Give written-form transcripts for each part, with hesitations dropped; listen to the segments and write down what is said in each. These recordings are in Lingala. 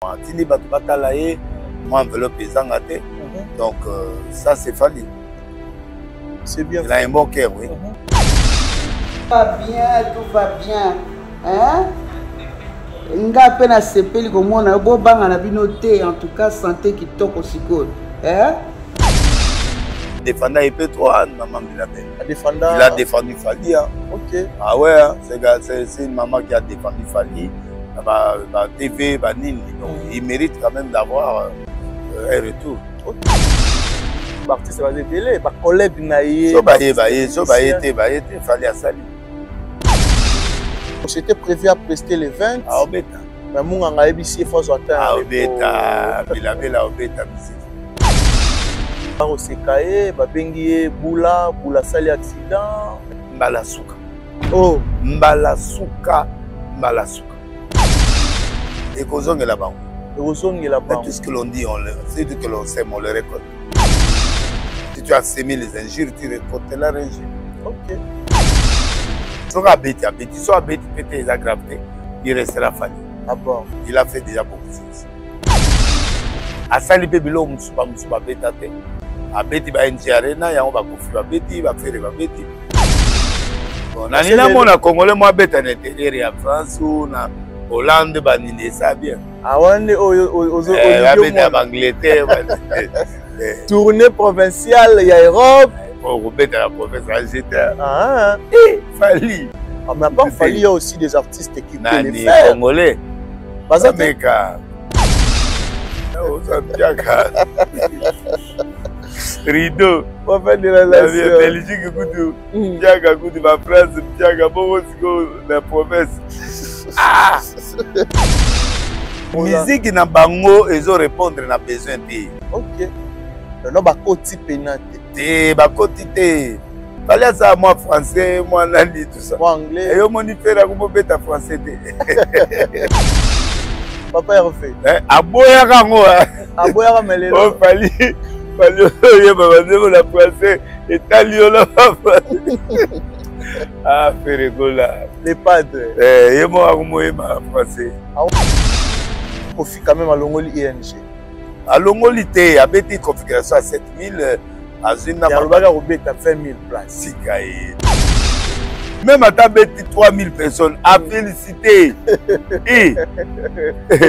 Tini Batalaye, moi enveloppe ezangate. Donc ça c'est Fally. C'est bien. Il a un bon cœur, oui. Tout va bien, tout va bien. Hein? Nga pena sepeli komona bo banga na bino te, en tout cas santé kitoko sikoyo. Hein? Défendant EP3, maman Bilabé. Défendant. Il a défendu Fally. Hein. Ok. Ah ouais, hein. C'est une maman qui a défendu Fally. Bah, TV, bah, Nini. Donc il mérite quand même d'avoir un retour. Ok. L'artiste va être délai, bah collègue naïe. Fally à Sali. C'était prévu à prester les 20. Ah, Obeta. Mais moi, on a ABC, il faut atteindre. Ah, Obeta. Bilabé, la Obeta, musique. Au Sekaye, Babengi, Boula Sali accident. Mbalasuka. Oh, Mbalasuka. Et Kozong est là-bas. Tout ce que l'on dit, c'est tout que l'on sème, on le récolte. Si tu as sémé les injures, tu récoltes la injure. ok. Soit Abeti peut-être les aggraver, il restera Fally. Ah bon. Il a fait déjà beaucoup de choses. À Sali Bilo, Moussouba Betate. Abeti va NG Arena, on va confier Abeti, va faire Abeti. Bon, on a Congolais, moi, Beta, en France ou en Hollande, ça bien. Ah ouais, aux Angleterre. Tournée provinciale, il y a Europe. Pour mettre la province, j'étais. Ah, Fally. Ah, mais pas Fally, il y a aussi des artistes qui peuvent les Nani faire. Congolais. Pas ça, Meka. Rideau. on va faire de la relation. Belgique, Goudou. Tiaga, Goudou, ma France, Tiaga, Bobo, la province. Ah! Musique na bango, ils ont répondre na besoin de. Ok. Non, bah, côté pénate. Bakoti te. Fally ça moi français, moi nani tout ça. Moi anglais. Et yo moni faire comme beta français te. Papa a refait. Aboya kango. Aboya melele. Oh Fally ye baba ndemo la français et taliola papa. Ah Ferregola. Les padres. Ye mo akomoye ma français. Kofi quand même à Longoli ING. À Longoli te abeti configuration à 7000 Azina Yarubaga Robeta 20 000 places. Même à Tabeti 3000 personnes, à féliciter.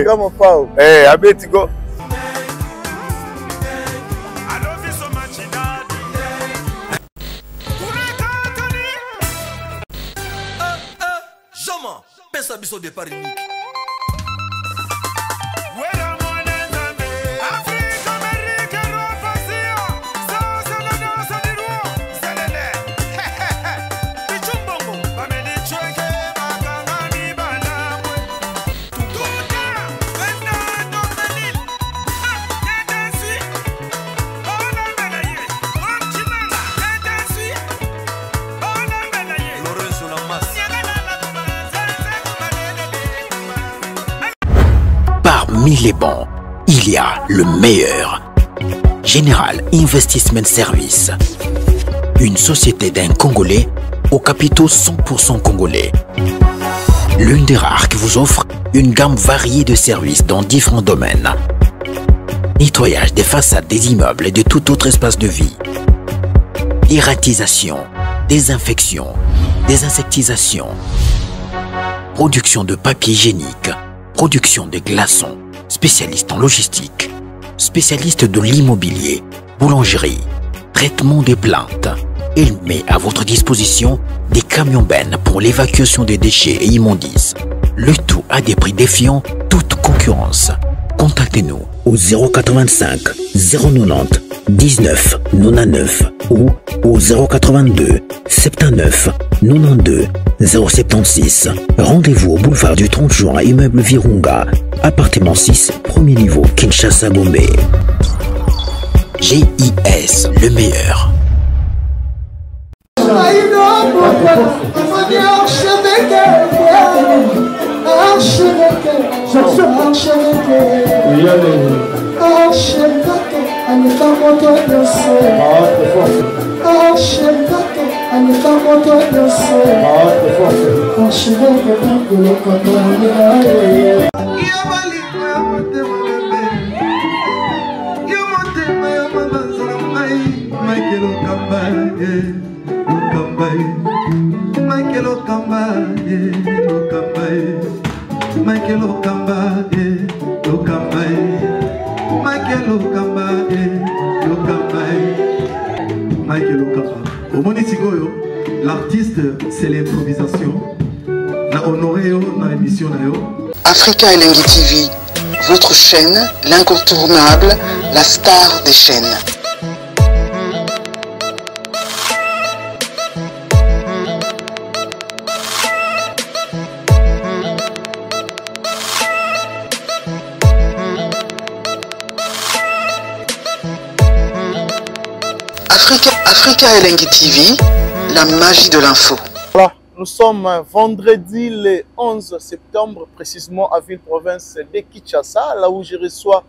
Comme on parle. Abeti go. Joma, pesa biso de Paris. Parmi les bons, il y a le meilleur. Général Investment Service. Une société d'un Congolais aux capitaux 100% congolais. L'une des rares qui vous offre une gamme variée de services dans différents domaines. Nettoyage des façades des immeubles et de tout autre espace de vie. Dératisation, désinfection, désinsectisation. Production de papier hygiénique. Production de glaçons, spécialiste en logistique, spécialiste de l'immobilier, boulangerie, traitement des plaintes. Il met à votre disposition des camions bennes pour l'évacuation des déchets et immondices. Le tout à des prix défiant toute concurrence. Contactez-nous au 085 090 19 99 ou au 082 79 92 076. Rendez-vous au boulevard du 30 juin, immeuble Virunga, appartement 6, premier niveau, Kinshasa, Gombe. GIS, le meilleur. L'artiste, c'est l'improvisation. Na honoré dans l'émission. Africa Elengi TV, votre chaîne, l'incontournable, la star des chaînes. Africa Elengi TV, la magie de l'info. Voilà, nous sommes vendredi le 11 septembre, précisément à Ville-Province de Kinshasa, là où je reçois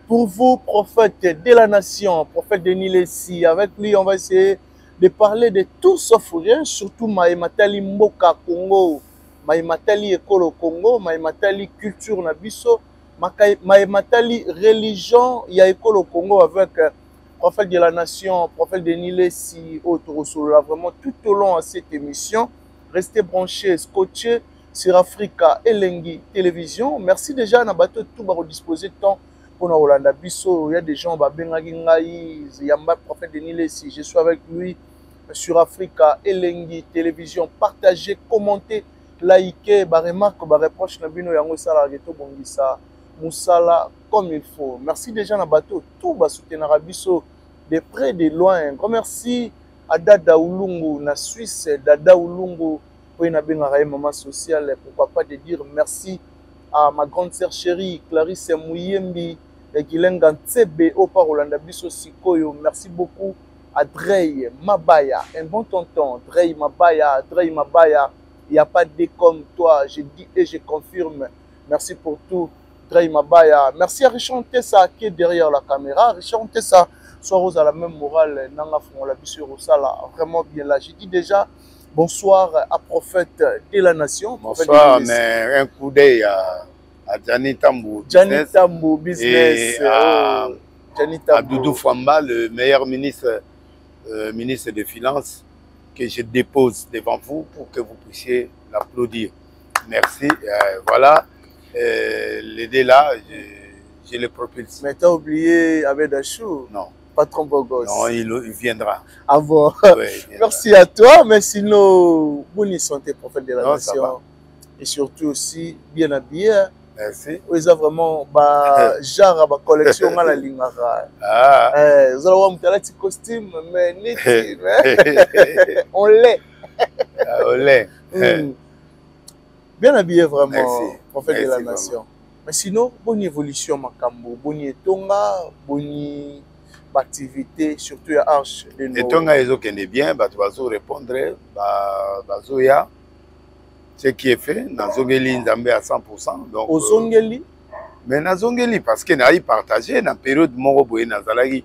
pour vous, prophète de la nation, prophète Denis Lessi. Avec lui, on va essayer de parler de tout sauf rien, surtout Maïmatali Mboka Congo, Maïmatali Ekolo Congo, Maïmatali culture Nabiso, Maïmatali religion ya Ekolo Congo avec prophète de la nation, prophète Denis Lessi, autre là vraiment tout au long de cette émission. Restez branchés, scotchés sur Africa Elengi Télévision. Merci déjà à bateau tout va disposer de temps pour nous Rolanda Bisso. Il y a des gens Bengagingaï, Yamba prophète Denis Lessi. Je suis avec lui sur Africa Elengi Télévision. Partagez, commentez, likez, remarque, reproche Nabino Yango Sala Geto Bongisa. Moussala comme il faut. Merci déjà à bateau tout va soutenir Bisso de près de loin. Un grand merci à Dada Oulungu na Suisse, Dada Oulungu pour une maman sociale. Pourquoi pas de dire merci à ma grande sœur chérie Clarisse Mouyembi et Gilenga Ntsebe au Rolanda Bisso Sikoyo. Merci beaucoup à Drey Mabaya, un bon tonton. Drey Mabaya, Drey Mabaya. Il n'y a pas de comme toi, je dis et je confirme. Merci pour tout. Mabaya. Merci à Richard Tessa qui est derrière la caméra. Richard Tessa, soit à la même morale, vraiment bien là. J'ai dit déjà bonsoir à prophète de la nation. Bonsoir, mais un coup d'œil à Gianni Tambou. Gianni Tambou Business. Et à Doudou Famba, le meilleur ministre, ministre des Finances, que je dépose devant vous pour que vous puissiez l'applaudir. Merci. Voilà. L'aider là, je le propulse. Mais tu as oublié Abed Achou? Non. Patron Bogos? Non, il viendra. Ah bon? Ouais, merci à toi, mais sinon, bonne santé, prophète de la nation. Et surtout aussi, bien habillé. Merci. Vous avez vraiment genre ma collection à la ligne. Vous allez voir mon petit costume, mais on l'est. On l'est. Bien habillé vraiment. Merci. Prophète de la nation. Mais sinon, bonne évolution, Makambo, bonne étonga, bonne activité, surtout à Arche de Noé. Étonga, ils ont bien, tu vas répondre, ya ce qui est fait, Nazongeli Nzambe à 100%. Donc, au Zongeli? Mais Nazongeli, parce que n'a partagé dans la période Moroboé, Nazalagi,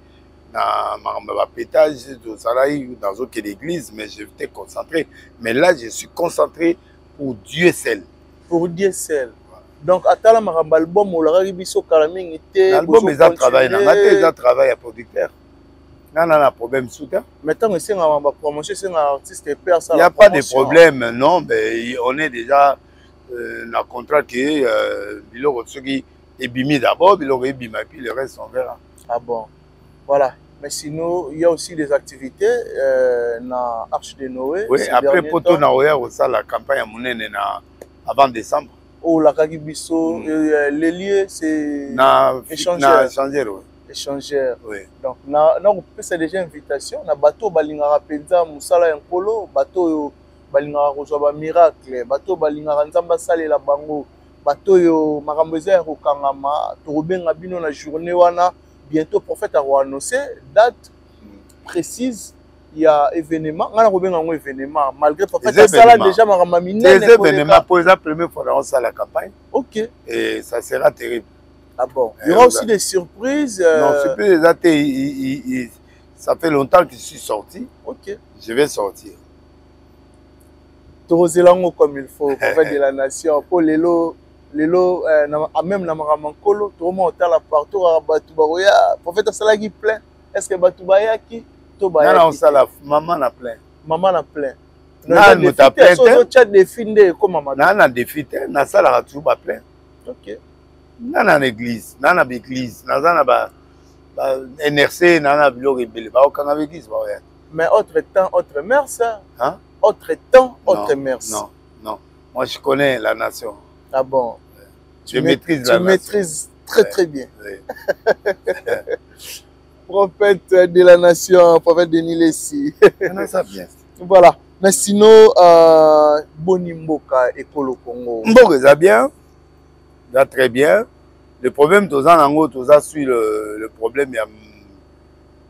dans ma pétage, dans l'église, mais je t'ai concentré. Mais là, je suis concentré pour Dieu seul. Pour Dieu seul. Donc, à la album, on l'a biso kalaming était. L'album, ils ont travaillé. Ils ont travaillé à producteur. Non, problème soudain. Maintenant, c'est un promotion, c'est un artiste et père. Il n'y a pas de problème, non, mais on est déjà dans le contrat qui est ceux qui est bimi d'abord, il aurait bimi, puis le reste, on verra. Ah bon. Voilà. Mais sinon, il y a aussi des activités dans Arche de Noé. Oui, après, Poto Naoya, la campagne à Mounene avant décembre. Oh, la Kagibiso, les lieux, c'est échangeur. Échangeur. Oui. Donc, c'est déjà invitation. Na bateau balingara penza musala yankolo, bateau balingara rejoba miracle, bateau balingara nzamba sale la bango, bateau yo makamboza ko kangama, to rubenga bino na journée wana. Bientôt, prophète a annoncé date précise. Il y a événement. On a un événement. Malgré le prophète, ça déjà ma mine. Les événements pour la première fois dans la campagne. Ok. Et ça sera terrible. Ah bon. Il y aura aussi des surprises. Non, surprises. Ça fait longtemps que je suis sorti. Ok. Je vais sortir. Torozelango comme il faut. Prophète de la nation. Pour Lélo. lelo même na Maramankolo tout le monde la partout à Batoubaroya prophète salaki plein est-ce que Batoubayaki to bayaki non sala maman na plein non mais t'as plein tu as défini comme maman na défi na sala tout ba plein OK na l'église na l'église na ba NRC na bilo rebelle ba okanga l'église ba ya mais autre temps autre mère ça hein autre temps autre mère non moi je connais la nation. Ah bon? Tu maîtrises la nation. Tu maîtrises très bien. Oui. Prophète de la nation, prophète de Nilesi. Non, ça vient. Voilà. Mais sinon, Boni Mboka et Kolo Congo. Mboka, ça bien. Ça très bien. Le problème, tous en ango, tous en suit le problème. Il y a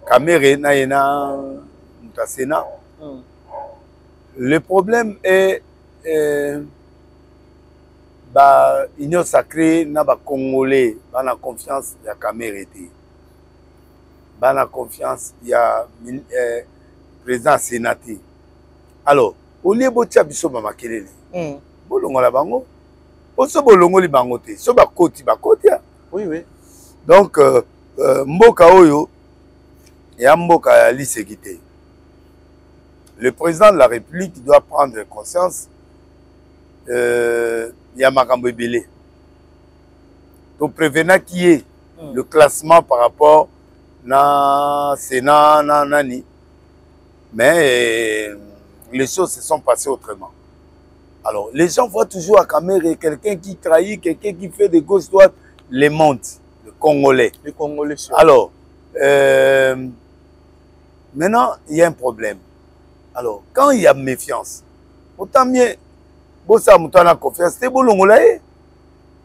Kamere, Naïna, Moutasena. Le problème est. Union sacrée n'a pas congolais dans confiance il y a Camérité dans la confiance il y a président sénaté alors au lieu de biso ba makelele bolongo la bango oso bolongo li bango te so ba koti oui donc mboka oyo ya mboka ya lisekité le président de la République doit prendre conscience il y a makambo ebele to prévenant qui est le classement par rapport na Sénat na nani mais les choses se sont passées autrement. Alors les gens voient toujours à Kamere quelqu'un qui trahit, quelqu'un qui fait de gauche droite les montes, le Congolais alors maintenant il y a un problème. Alors quand il y a méfiance autant mieux bosa mutana confiance te bolongola e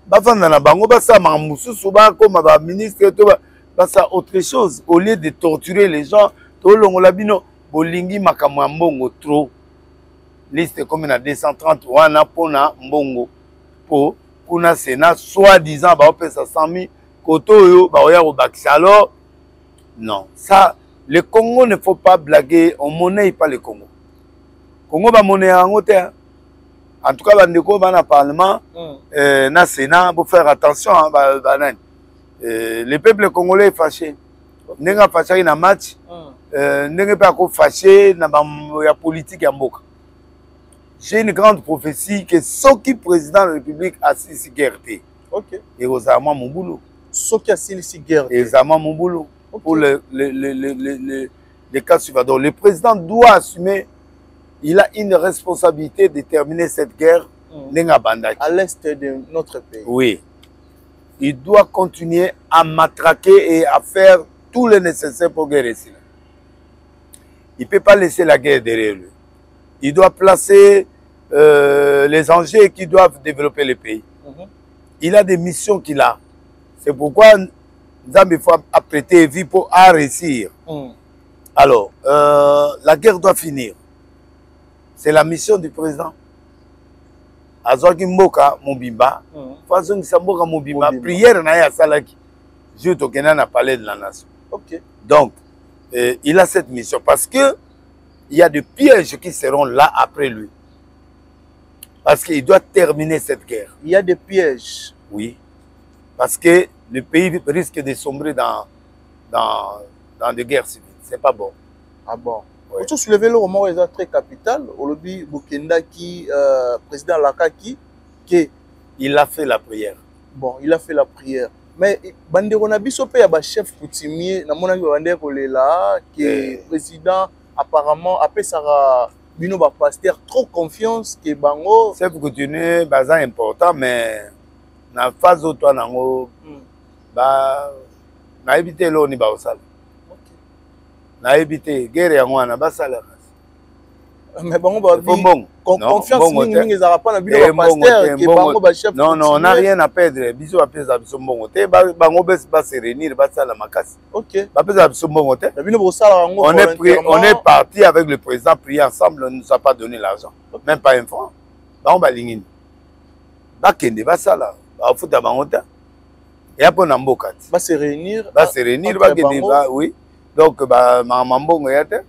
bafanda na bango basa mamususu ba comme ba ministre to basa autre chose au lieu de torturer les gens to longola bino bolingi makamwa mbongo trop liste comme na 230 wana pona mbongo po kuna Sénat soi-disant ba opesa 100 000 koto yo ba oya ko bakisa alors non ça le Congo ne faut pas blaguer on monnaie pas le Congo ba monnaie en te. En tout cas, dans le Parlement, dans le Sénat, pour faire attention, le peuple congolais est fâché. Il n'est pas fâché dans le match, il n'est pas fâché dans la politique. J'ai une grande prophétie que ceux qui président de la République assistent à la guerre. Ok. Et aux Allemands, mon boulot. Ceux qui assistent à la guerre. Et aux Allemands, mon boulot. Pour les cas suivants. Donc, le président doit assumer. Il a une responsabilité de terminer cette guerre à l'est de notre pays. Oui. Il doit continuer à matraquer et à faire tout le nécessaire pour guérir. Il ne peut pas laisser la guerre derrière lui. Il doit placer les enjeux qui doivent développer le pays. Il a des missions qu'il a. C'est pourquoi nous avons apprêté vie pour réussir. Alors, la guerre doit finir. C'est la mission du président. Azoki Mboka Mobimba, façon Samboka Mobimba, prière na ya salaki. Je tokena na palais de la nation. OK. Donc, il a cette mission parce que il y a des pièges qui seront là après lui. Parce qu'il doit terminer cette guerre. Il y a des pièges. Oui. Parce que le pays risque de sombrer dans des guerres civiles. C'est pas bon. Ah bon? Oui. Tu as soulevé le moment très capital, au lobby Bukenda qui, président Lakaki, qui il a fait la prière. Bon, il a fait la prière. Mais Bandero Nabiso paye à chef coutumier, na mona Bandero là, qui est président apparemment après ça bino ba pasteur trop confiance que bango. Chef coutumier bazan important mais na phase où toi nango ba na éviter lo ni ba osala. Na éviter guerre ya ngwana basala. Mais bango ba bon. Confiance mingi ezara pas na bino ba pasteur que bango ba chef. Non, on n'a rien à perdre. Biso ba pesa biso mbongo te bango ba se réunir basala makasi. OK. Ba pesa biso mbongo te. Na bino bo sala bango. On est parti avec le président prier ensemble, on ne nous a pas donné l'argent. Même pas un franc. Bango ba lingini. Ba kende basala. Ba futa bango te. Et après on mboka. Ba se réunir. Ba se réunir ba oui. Donc, bah, mamambongo yate.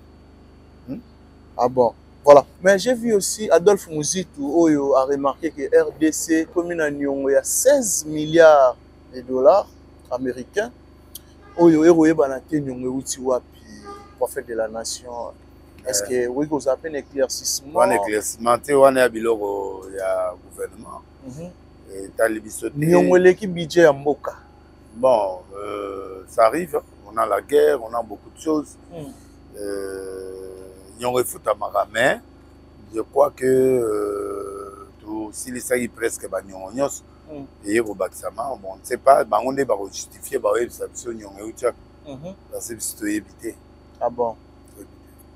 Ah bon. Voilà. Mais j'ai vu aussi Adolphe Muzitu Oyo a remarqué que RDC, comme il y a 16 milliards de dollars américains, Oyo Eroye Banate Nyongo Utiwapi, prophète de la nation. Est-ce que oui, vous avez un éclaircissement? Un éclaircissement, on a bilogo il y a gouvernement. Et talibisoté. Nyongo l'équipe budget à Mboka. Bon, ça arrive. On a la guerre, on a beaucoup de choses. Nyongo fout à Maramé. Je crois que si les sages presque Nyongos et au bâtiment, bon, on ne sait pas, on est justifié par eux, ça se c'est éviter. Ah bon?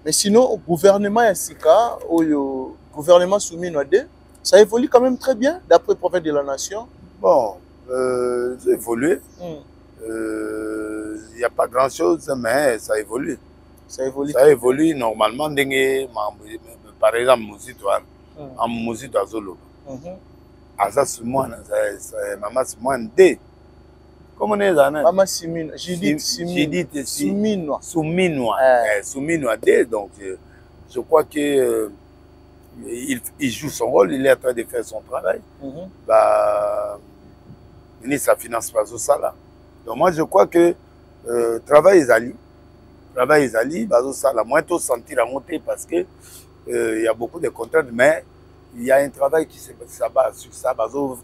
Mais sinon, au gouvernement Yassika, au gouvernement soumis Noadé, ça évolue quand même très bien, d'après le prophète de la nation. Bon, ça évolue. Il n'y a pas grand-chose, mais ça évolue. Ça évolue. Ça évolue normalement. Par exemple, en musique d'Azolo. Asa Soumouane, Maman Soumouane D. Comment on est là? Maman Simine, Judith Souminois. Souminois D. Donc, je crois que il joue son rôle, il est en train de faire son travail. Ça finance pas ça là. Donc, moi, je crois que travail est allé. Travail est allé, ça la moins tôt sentir à monter parce que il y a beaucoup de contraintes, mais il y a un travail qui s'abat sur ça,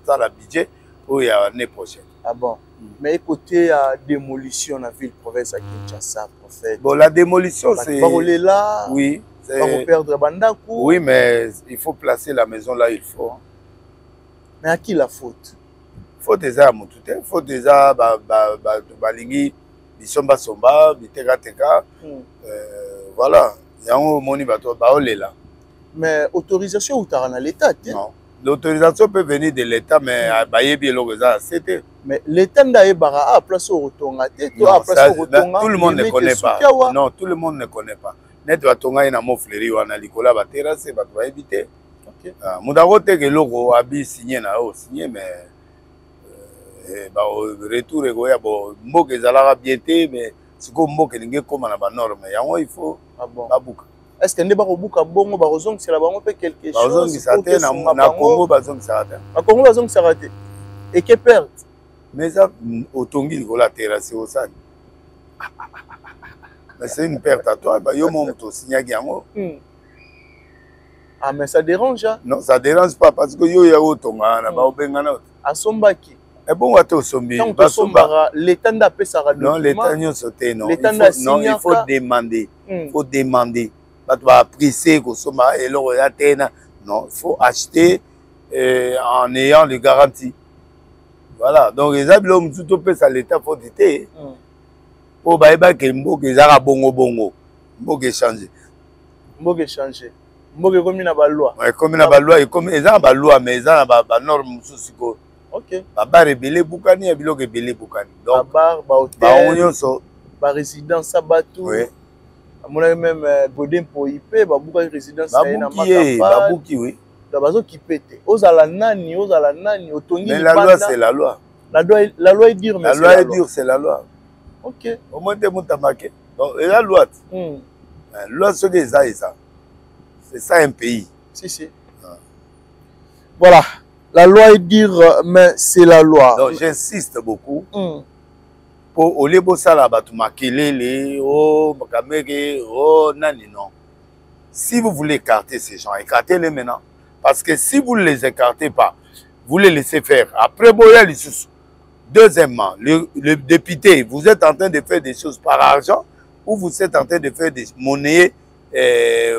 ça la budget pour l'année prochaine. Ah bon? Mais côté démolition dans la ville province à Kinshasa, prophète. Bon, la démolition, c'est. Là. Oui. On perdre Bandakou. Oui, mais il faut placer la maison là, il faut. Mais à qui la faute? Faute déjà à Moutouté, faute déjà Balingi, Bisomba Somba, Biteka Teka. Voilà. Il y a un moni bateau, là. Mais autorisation ou t'as l'État? Non. L'autorisation peut venir de l'État, mais c'était. Mais l'État n'a pas place au retour. Tout le monde ne connaît pas. Non, tout le monde ne connaît pas. Net Watonga ina mo fleri wana likola ba terrasse ba va éviter. OK. Mudaro te ke logo abi signé na o signé mais ba retour ego ya bo mboke zalaka bienté mais siko mboke linge koma na ba norme yango il faut babuka. Est-ce que ndeba ko buka bongo ba rozong c'est la bango pe quelque chose. Ba rozong ça te na Congo ba zong ça te. Na Congo ba zong ça raté. Et que perdre. Mais ça otongi likola terrasse o ça. C'est une perte à toi. Ah, mais ça dérange, hein? Non, ça dérange pas parce que yo ya otonga na ba obengana. Asombaki. Et bon, wato sombi. L'État n'a pas ça. Non, l'État n'y a sauté, non. Non, il faut demander. Il faut demander. Tu vas presser que soma et l'eau non, il faut acheter en ayant les garanties. Voilà. Donc, les habitants tout peu ça l'État faut dire. Pour baïba que mboke zara bongo mboke changer mboke comme na ba loi comme na ba loi et comme ezana ba loi mais ezana ba norme susiko. OK ba rebelle bukani ya biloko rebelle bukani donc ba hôtel ba onyoso ba résidence sabatu oui amona même godin pour IP ba buka résidence na makamba ba buki oui da bazo ki pété ozala nani otongi. Mais la loi c'est la loi. La loi est dure mais la loi est dure c'est la loi. OK. Au moins de Moutamake. Donc, et la loi. La loi, c'est ça. C'est ça un pays. Si. Voilà. La loi est dire, mais c'est la loi. Donc, j'insiste beaucoup. Pour au lieu de ça, là, tu makelele, oh, makameke, oh, nani, non. Si vous voulez écarter ces gens, écartez-les maintenant. Parce que si vous ne les écartez pas, vous les laissez faire. Après, boya les sous. Deuxièmement, le député, vous êtes en train de faire des choses par argent ou vous êtes en train de faire des monnaies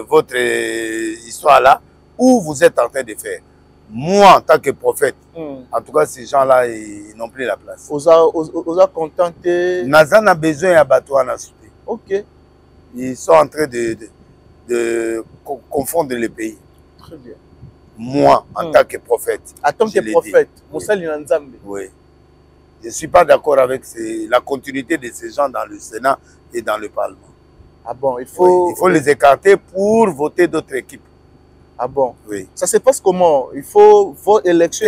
votre histoire là ou vous êtes en train de faire. Moi, en tant que prophète, en tout cas, ces gens-là, ils n'ont plus la place. Vous a contenté. Nazan a besoin à Batouana. OK. Ils sont en train de confondre les pays. Très bien. Moi, en tant que prophète. En tant que prophète, Moussa Linanzambe. Oui. Je ne suis pas d'accord avec la continuité de ces gens dans le Sénat et dans le Parlement. Ah bon, il faut les écarter pour voter d'autres équipes. Ah bon? Oui. Ça se passe comment? Il faut voter élection.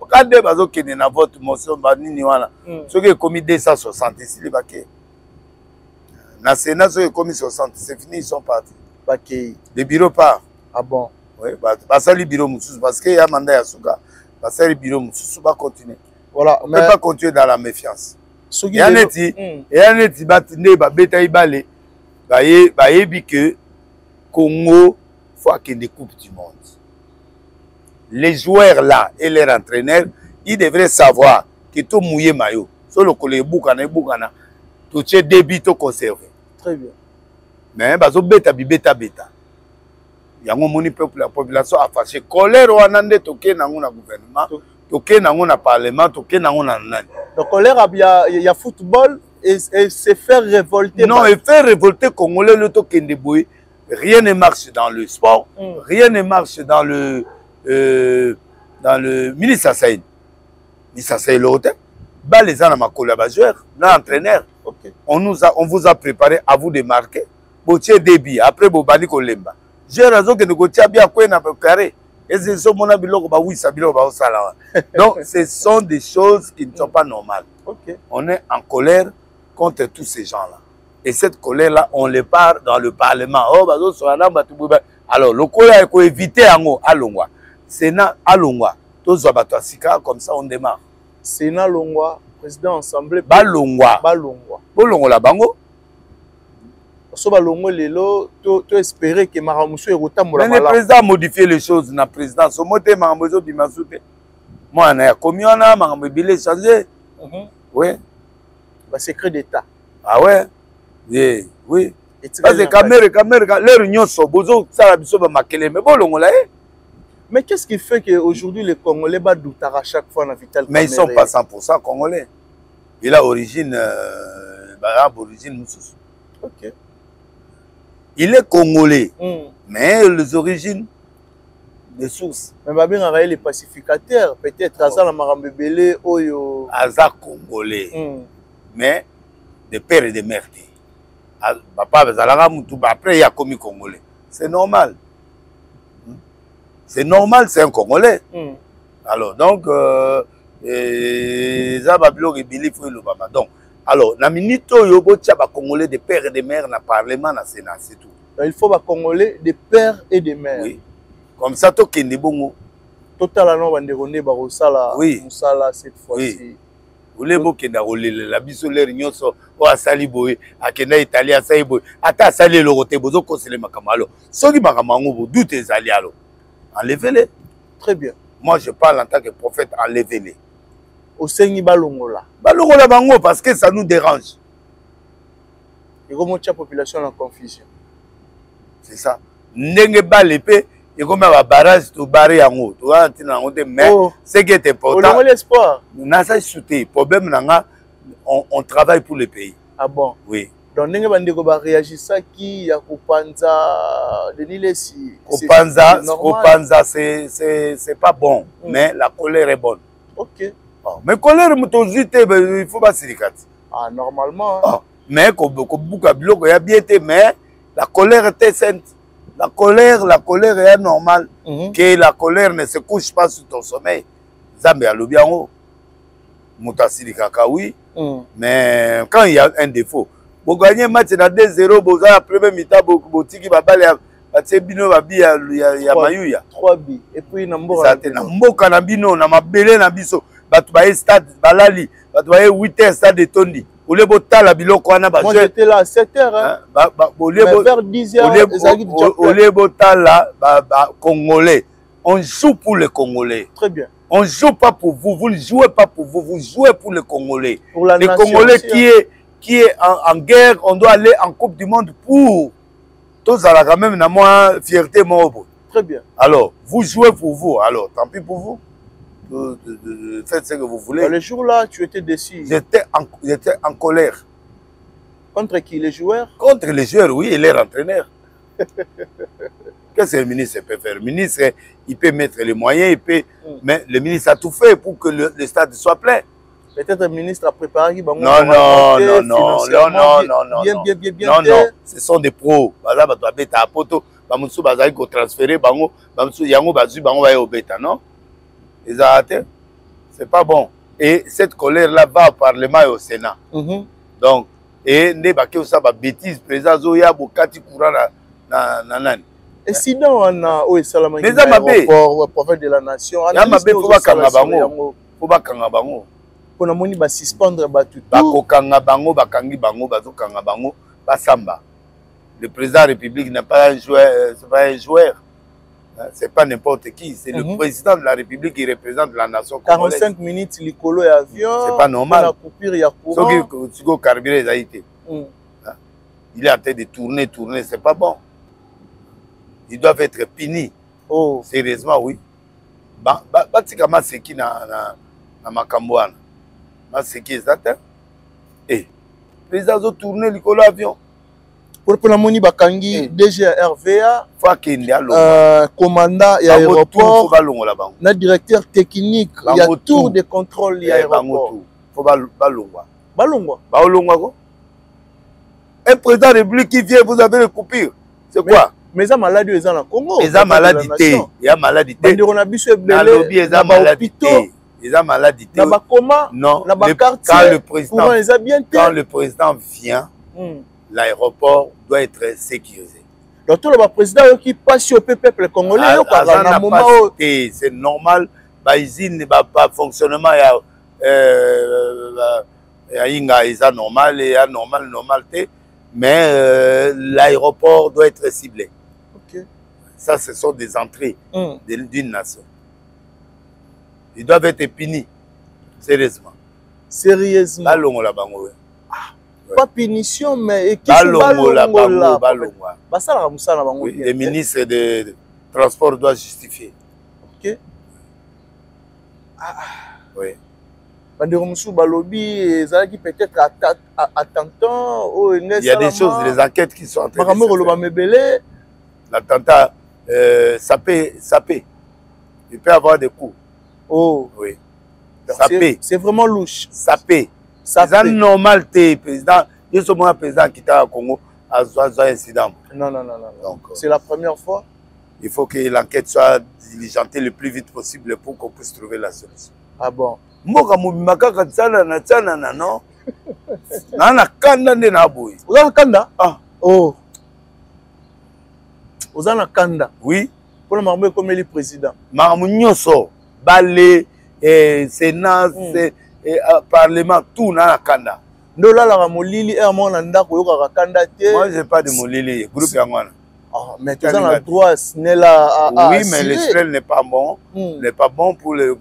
Quand des bateaux qui n'ont vote motion, ceux qui ont commis 260 ici, les baquets. Dans le Sénat, ceux qui ont commis 60, c'est fini, ils sont partis. Bakei. Le bureau part. Ah bon? Oui, basali bureau Moussous parce qu'il y a mandat à Souka. Basali bureau Moussous va continuer. Voilà. On ne peut pas continuer dans la méfiance. Il y a un petit batine, beta ibale. Bayebi que Congo faut qu'il des coupes du monde. Les joueurs là et les entraîneurs, ils devraient savoir que tout mouillé maillot. Sur le collègue Boukana, tout est débit au conservé. Très bien. Mais bazo beta. Yango moni peuple la population a fâché colère ou anande toké nango na gouvernement toké nango na parlement toké nango na nani. Donc colère il y a football et c'est faire révolter. Non, et faire révolter Congolais le toké ndeboy. Rien ne marche dans le sport, rien ne marche dans le ministre Saïd. Ministre Saïd l'autre. Bah les gens ma collaborateur, l'entraîneur. OK. On vous a préparé à vous de marquer. Botier débit après Bobani Kolemba. J'ai raison que nous goûtions bien quoi n'a pas carré. Et c'est ça mon abiloko ba oui ça biloko ba sala. Donc ce sont des choses qui ne sont pas normales. OK. On est en colère contre tous ces gens-là. Et cette colère là on les part dans le parlement. Oh bazo so na batububa. Alors le colère il faut éviter ango alongwa. Sénat alongwa. Tous abato asika comme ça on démarre. Sénat longwa, président assemblée balongwa. Bolongo la bango. So balongo lelo to espérer que Maramuso erotambola mala. Le président a modifié les choses na présidence. Au moté Maramuso bimasute. Moi na commune Maramuso bilé changé. Oui. Ba secret d'état. Ah ouais. Oui, oui. Parce que caméra leur union so bozo sala biso ba makele mais bolongo la Mais qu'est-ce qui fait qu'aujourd'hui les Congolais battent à chaque fois dans Vital Kamerhe? Mais ils ne sont pas 100% Congolais. Il a origine Moussous. Ok. Il est Congolais, mais les origines, les sources. Mais Babin les pacificateurs, peut-être Azal Marambebele, Oyo. Azal Congolais, mais de père et de mère. Papa, après il a commis Congolais. C'est normal. C'est normal, c'est un Congolais. Alors, donc, donc, alors, na minito yobo tchaba Congolais de père et de mère na parlement na Sénat, c'est tout. Il faut ba Congolais de père et de mère. Oui. Comme ça, to kende bongo. Total non bande rone ba rosala. Oui. Musala cette fois-ci. Oui. Ole bo kenda rolele la biso ler nyonso o asali boye akenda Italie asali boye ata asali le roté bozo kosele makamalo. Soki makamango bo doute ezali alo. Enlevez-les. Très bien. Moi je parle en tant que prophète, enlevez-les. Au Sengi Balongola. Balongola bango parce que ça nous dérange. Et comment la population en confusion. C'est ça. Ndenge balépé et comme un barrage to barrer en haut. Tu vois, mais ce qui est important. On a l'espoir. N'a pas sauté. Problème nanga, on travaille pour le pays. Ah bon? Oui. Donc ndenge bandeko ba réagir ça qui ya kopanza de Nilesi. Kopanza c'est pas bon, mais la colère est bonne. OK. Mais colère il faut pas s'irriter. Ah normalement. Mais mais la colère était sainte. La colère est normale. Que la colère ne se couche pas sur ton sommeil. Zambe a bien haut. Oui. Mais quand il y a un défaut, vous gagnez un match dans 2-0, vous avez la première mi-temps, vous avez ya mayuya 3 bi et puis namboka na bino na mabele na biso batu ba stade balali batu ba 8h stade de Tondi ole botala biloko wana ba moi j'étais là à 7h hein vers 10h ole botala ba Congolais on joue pour les Congolais. Très bien. On joue pas pour vous, vous ne jouez pas pour vous, vous jouez pour les Congolais. Pour la les Congolais qui est en guerre, on doit aller en Coupe du Monde pour tous à la quand même na moi fierté mon. Très bien. Alors, vous jouez pour vous. Alors, tant pis pour vous. Faites ce que vous voulez. Le jour-là, tu étais déçu. J'étais en colère. Contre qui? Les joueurs? Contre les joueurs, oui, et leur entraîneur. Qu'est-ce que le ministre peut faire? Le ministre, il peut mettre les moyens, il peut... mais le ministre a tout fait pour que le stade soit plein. Peut-être le ministre a préparé... Non, ce sont des pros. C'est pas bon. Et cette colère-là va au Parlement et au Sénat. Donc, et ne bâtisse, président Zoya, Bokati Kourana, na nani. Incident wana o esalama Mais ça mabe. Prophète de la nation. Ya mabe faut bakanga bango. Faut bakanga bango. Pona moni ba suspendre batu. Bakokanga bango, bakangi bango, bazokanga bango, basamba. Le président de la République n'est pas un joueur, c'est pas un joueur. C'est pas n'importe qui, c'est le président de la République qui représente la nation congolaise. 45 minutes likolo et avion. C'est pas normal. La coupure ya courant. Il est en train de tourner, c'est pas bon. Ils doivent être punis. Oh, sérieusement oui. Batika maseki na makamboana. Maseki ezata. Eh. Président zo tourner likolo avion. pour la moni bakangi DG RVA, commandant et aéroport, na directeur technique, il y a tour de contrôle et aéroport. Faut balongwa. Balongwa. Balongwa. Un président de la République qui vient, vous avez le coupure. C'est quoi? Mais ça maladie est en Congo. Mais ça maladie il y a maladie. On a vu ce blé. Il y a maladie. Il y a maladie. Non. Quand le président vient, l'aéroport doit être sécurisé. Donc tout le président qui passe au peuple congolais, c'est normal. Baizine pas fonctionnement il normal et normalité, mais l'aéroport doit être ciblé. Okay. Ça, ce sont des entrées d'une nation. Ils doivent être punis. Sérieusement. Sérieusement. Pas punition, mais les ministres de transport doivent justifier. Ok. Oui. Il y a des choses, des enquêtes qui sont en train de se faire. L'attentat, ça peut. Il peut avoir des coups. Oh. Oui. Ça peut. C'est vraiment louche. Ça peut. C'est normal, président. Il y a un président qui est au Congo à un incident. Non. C'est la première fois. Il faut que l'enquête soit diligentée le plus vite possible pour qu'on puisse trouver la solution. Ah bon? Mboka mubimaka katsana na tsana non. Na kanda nde na boy. Ozana kanda? Ah. Oh. Ozana kanda. Oui. Pour le marmé comme le président. Maramu nyonso, balé, sénat, parlement, tout na kanda. Ndola la molili et amon nda ko yoka kanda te. Moi j'ai pas de molili, groupe yangwana. Ah, mais tu as le droit snela à oui, mais l'estrel n'est pas bon. N'est pas bon pour le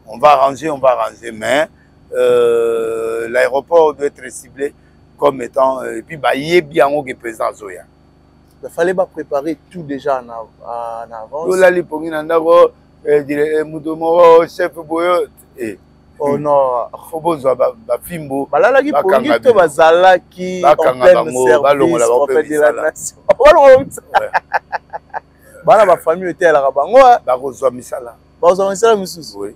on va arranger, mais l'aéroport doit être ciblé comme étant et puis il y a bien un président Zoya. Il fallait pas préparer tout déjà en avance. Chef boyo oh non, faut besoin ba fimbo balala ki pongi to bazala ki en pleine service prophète de la nation. Bala ba famille était la bango ba kozwa misala. Ba kozwa misala misusu. Oui.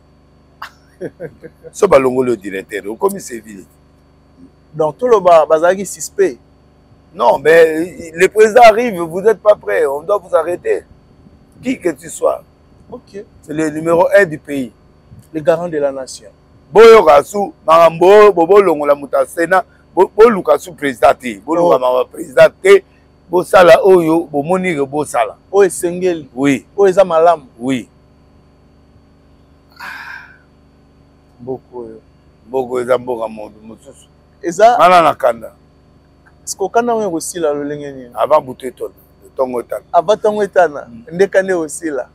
So balongo le directeur comme civil. Donc tout le bazala ki suspect. Non, mais le président arrive, vous n'êtes pas prêt, on doit vous arrêter. Qui que tu sois. OK. C'est le numéro 1 du pays. Le garant de la nation. Boyo kasu marambo bobo longo la mutasena bolu kasu président bolu ma président bo sala oyo bo moni bo sala o esengeli oui o eza malamu oui boko eza mboka mondo mususu eza mala na kanda sko kanda ngo sila lo lengeni avant butu to tongo tana avant tongo tana ndeka ne osila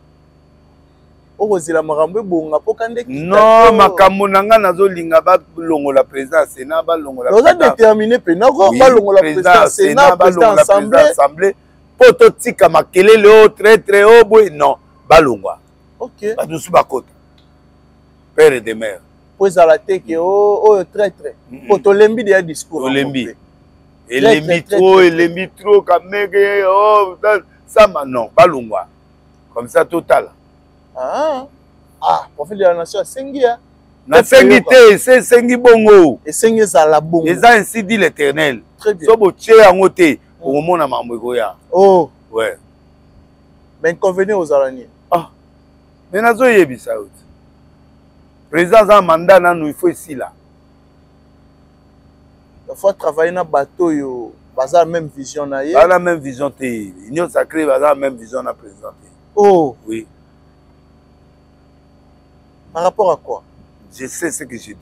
okozila makambo ebonga po kande non makambo nanga nazolinga balongola président sénat balongola oza déterminé pe nako balongola président sénat président assemblée po totika makelele o très haut boy non balongwa OK badusu bakota père et de mère po ezala te ke o très po tolembi de discours tolembi elembi trop kamege oh ça non balongwa comme ça total. Prophète de la nation Sengia. Na sengi te, c'est sengi bongo. Et sengi za la bongo. Et ça ainsi dit l'Éternel. Très bien. So bo tché yango te, au moment na mambo ya. Oh. Ouais. Mais inconvénient aux araignées. Ah. Mais nazo yebisa out. Président za mandat na nous il faut ici là. Il faut travailler na bateau yo. Baza même vision na ye. Baza la même vision te. Union sacrée baza la même vision na président. Oh. Oui. Par rapport à quoi? Je sais ce que je dis.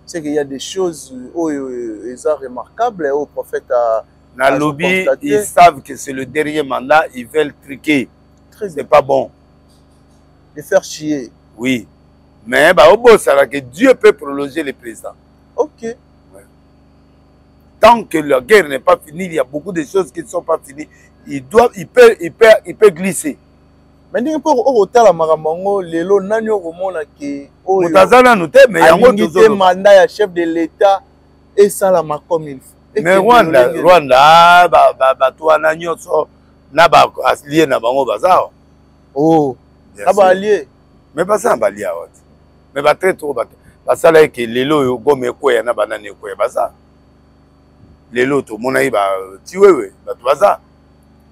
C'est qu'il y a des choses remarquables au prophète a. Dans le lobby, ils savent que c'est le dernier mandat, ils veulent truquer. C'est pas bon. De faire chier. Oui. Mais bah, au bout, ça que Dieu peut prolonger le président. Ok. Ouais. Tant que la guerre n'est pas finie, il y a beaucoup de choses qui ne sont pas finies. Il peut glisser. Mais il faut que la maramango lelo nanyo komona ke oyo. Mutazana nous te mais yango toujours mandat ya chef de l'État et ça la comme il faut. Mais Rwanda toi nanyo so na ba allié na bango bazao. Oh. Na ba allié. Mais pas ça ba allié awat. Mais ba très trop ba ça là que lelo yo gome ko ya na banane ko ya baza. Lelo to mona yi ba tiwewe ba baza.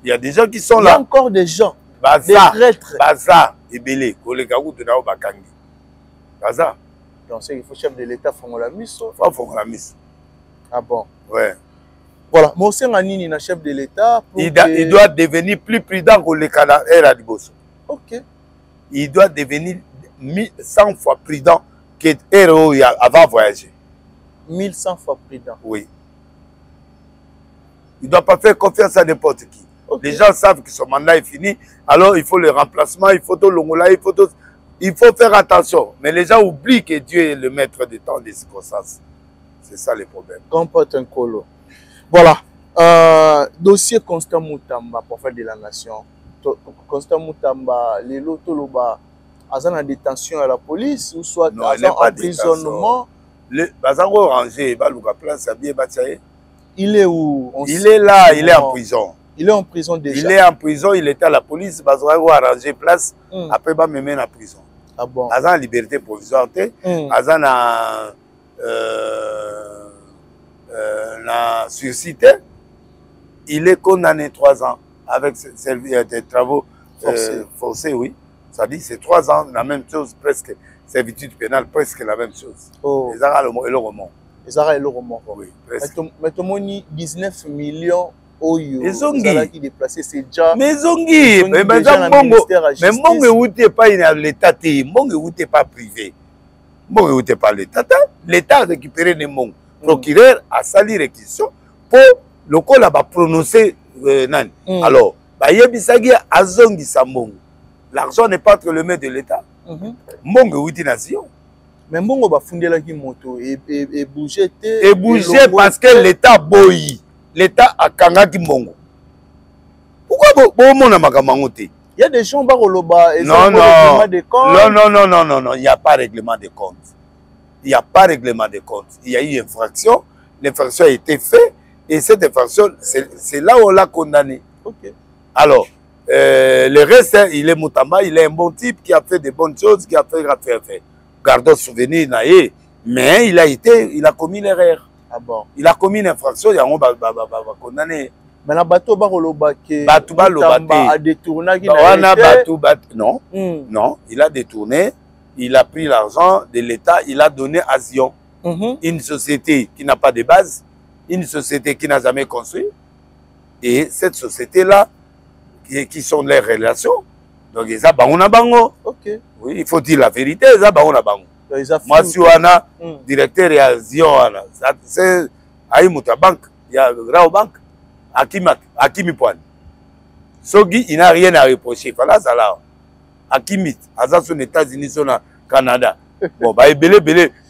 Il y a des gens qui sont là. Il y a encore des gens. Baza, Baza, Ebele, Koleka Goutou Nao Bakangi. Baza. Donc c'est qu'il faut chef de l'État faire la mise. Faut faire la mise. Ah bon? Ouais. Voilà. Mon Nini, le chef de l'État. Il doit devenir plus prudent que le Canada et la Diboso. Ok. Il doit devenir 100 fois prudent que héros avant de voyager. 1100 fois prudent. Oui. Il ne doit pas faire confiance à n'importe qui. Okay. Les gens savent que son mandat est fini, alors il faut le remplacement, il faut tout l'ongola, il faut faire attention. Mais les gens oublient que Dieu est le maître du temps des circonstances. C'est ça le problème. Comporte un colo. Voilà. Dossier Constant Moutamba, prophète de la nation. Constant Moutamba, les Lotoloba, en détention à la police ou soit en emprisonnement. Bazango rangé, il est où? Il est là, il est en prison. Il est en prison déjà. Il est en prison, il était à la police, Bazango a arrangé place, après il me met en prison. Ah bon? Azan liberté provisoire, Azan a suscité, il est condamné 3 ans avec des travaux forcés, oui. Ça dit c'est 3 ans, la même chose, presque, servitude pénale, presque la même chose. Oh. Les Arabes et le roman. Les Arabes et le roman. Oui, presque. Mais tout le monde 19 millions. Qui déplacé, c'est déjà. Mais Zongi, mais Mongo outé pas l'État, Mongo outé pas privé. Mongo outé pas l'État. L'État a récupéré les Mongo. Procureur a sali réquisition pour le col là prononcer nan. Alors, Yebisagi a Zongi sa Mongo. L'argent n'est pas entre les mains de l'État. Mongo outé nation. Mais Mongo va fonder la moto et bouger. Et bouger parce que l'État boyi. L'État a Kangaki Mbongo. Pourquoi il y a des gens qui ont non, il n'y a pas de règlement de compte. Il n'y a pas de règlement de compte. Il y a eu infraction. L'infraction a été faite. Et cette infraction, c'est là où on l'a condamné. Okay. Alors, le reste, il est Moutamba, il est un bon type qui a fait de bonnes choses, qui a fait. Gardons souvenir, mais il a commis l'erreur. Ah bon. Il a commis une infraction, il a condamné. Mais la bateau a détourné. Non, non, il a détourné, il a pris l'argent de l'État, il a donné à Zion, une société qui n'a pas de base, une société qui n'a jamais construit. Et cette société-là, qui sont les relations, donc ils ont bango. Ok. Oui, il faut dire la vérité, ils ont bango. Moi, si on a directeur et à Zion, c'est Aïmouta Bank, il y a Rao Bank, Akimi Poine. Sogi, il n'a rien à reprocher. Voilà ça là. Akimi, Azan sont aux États-Unis, sont au Canada. Bon, bah, il y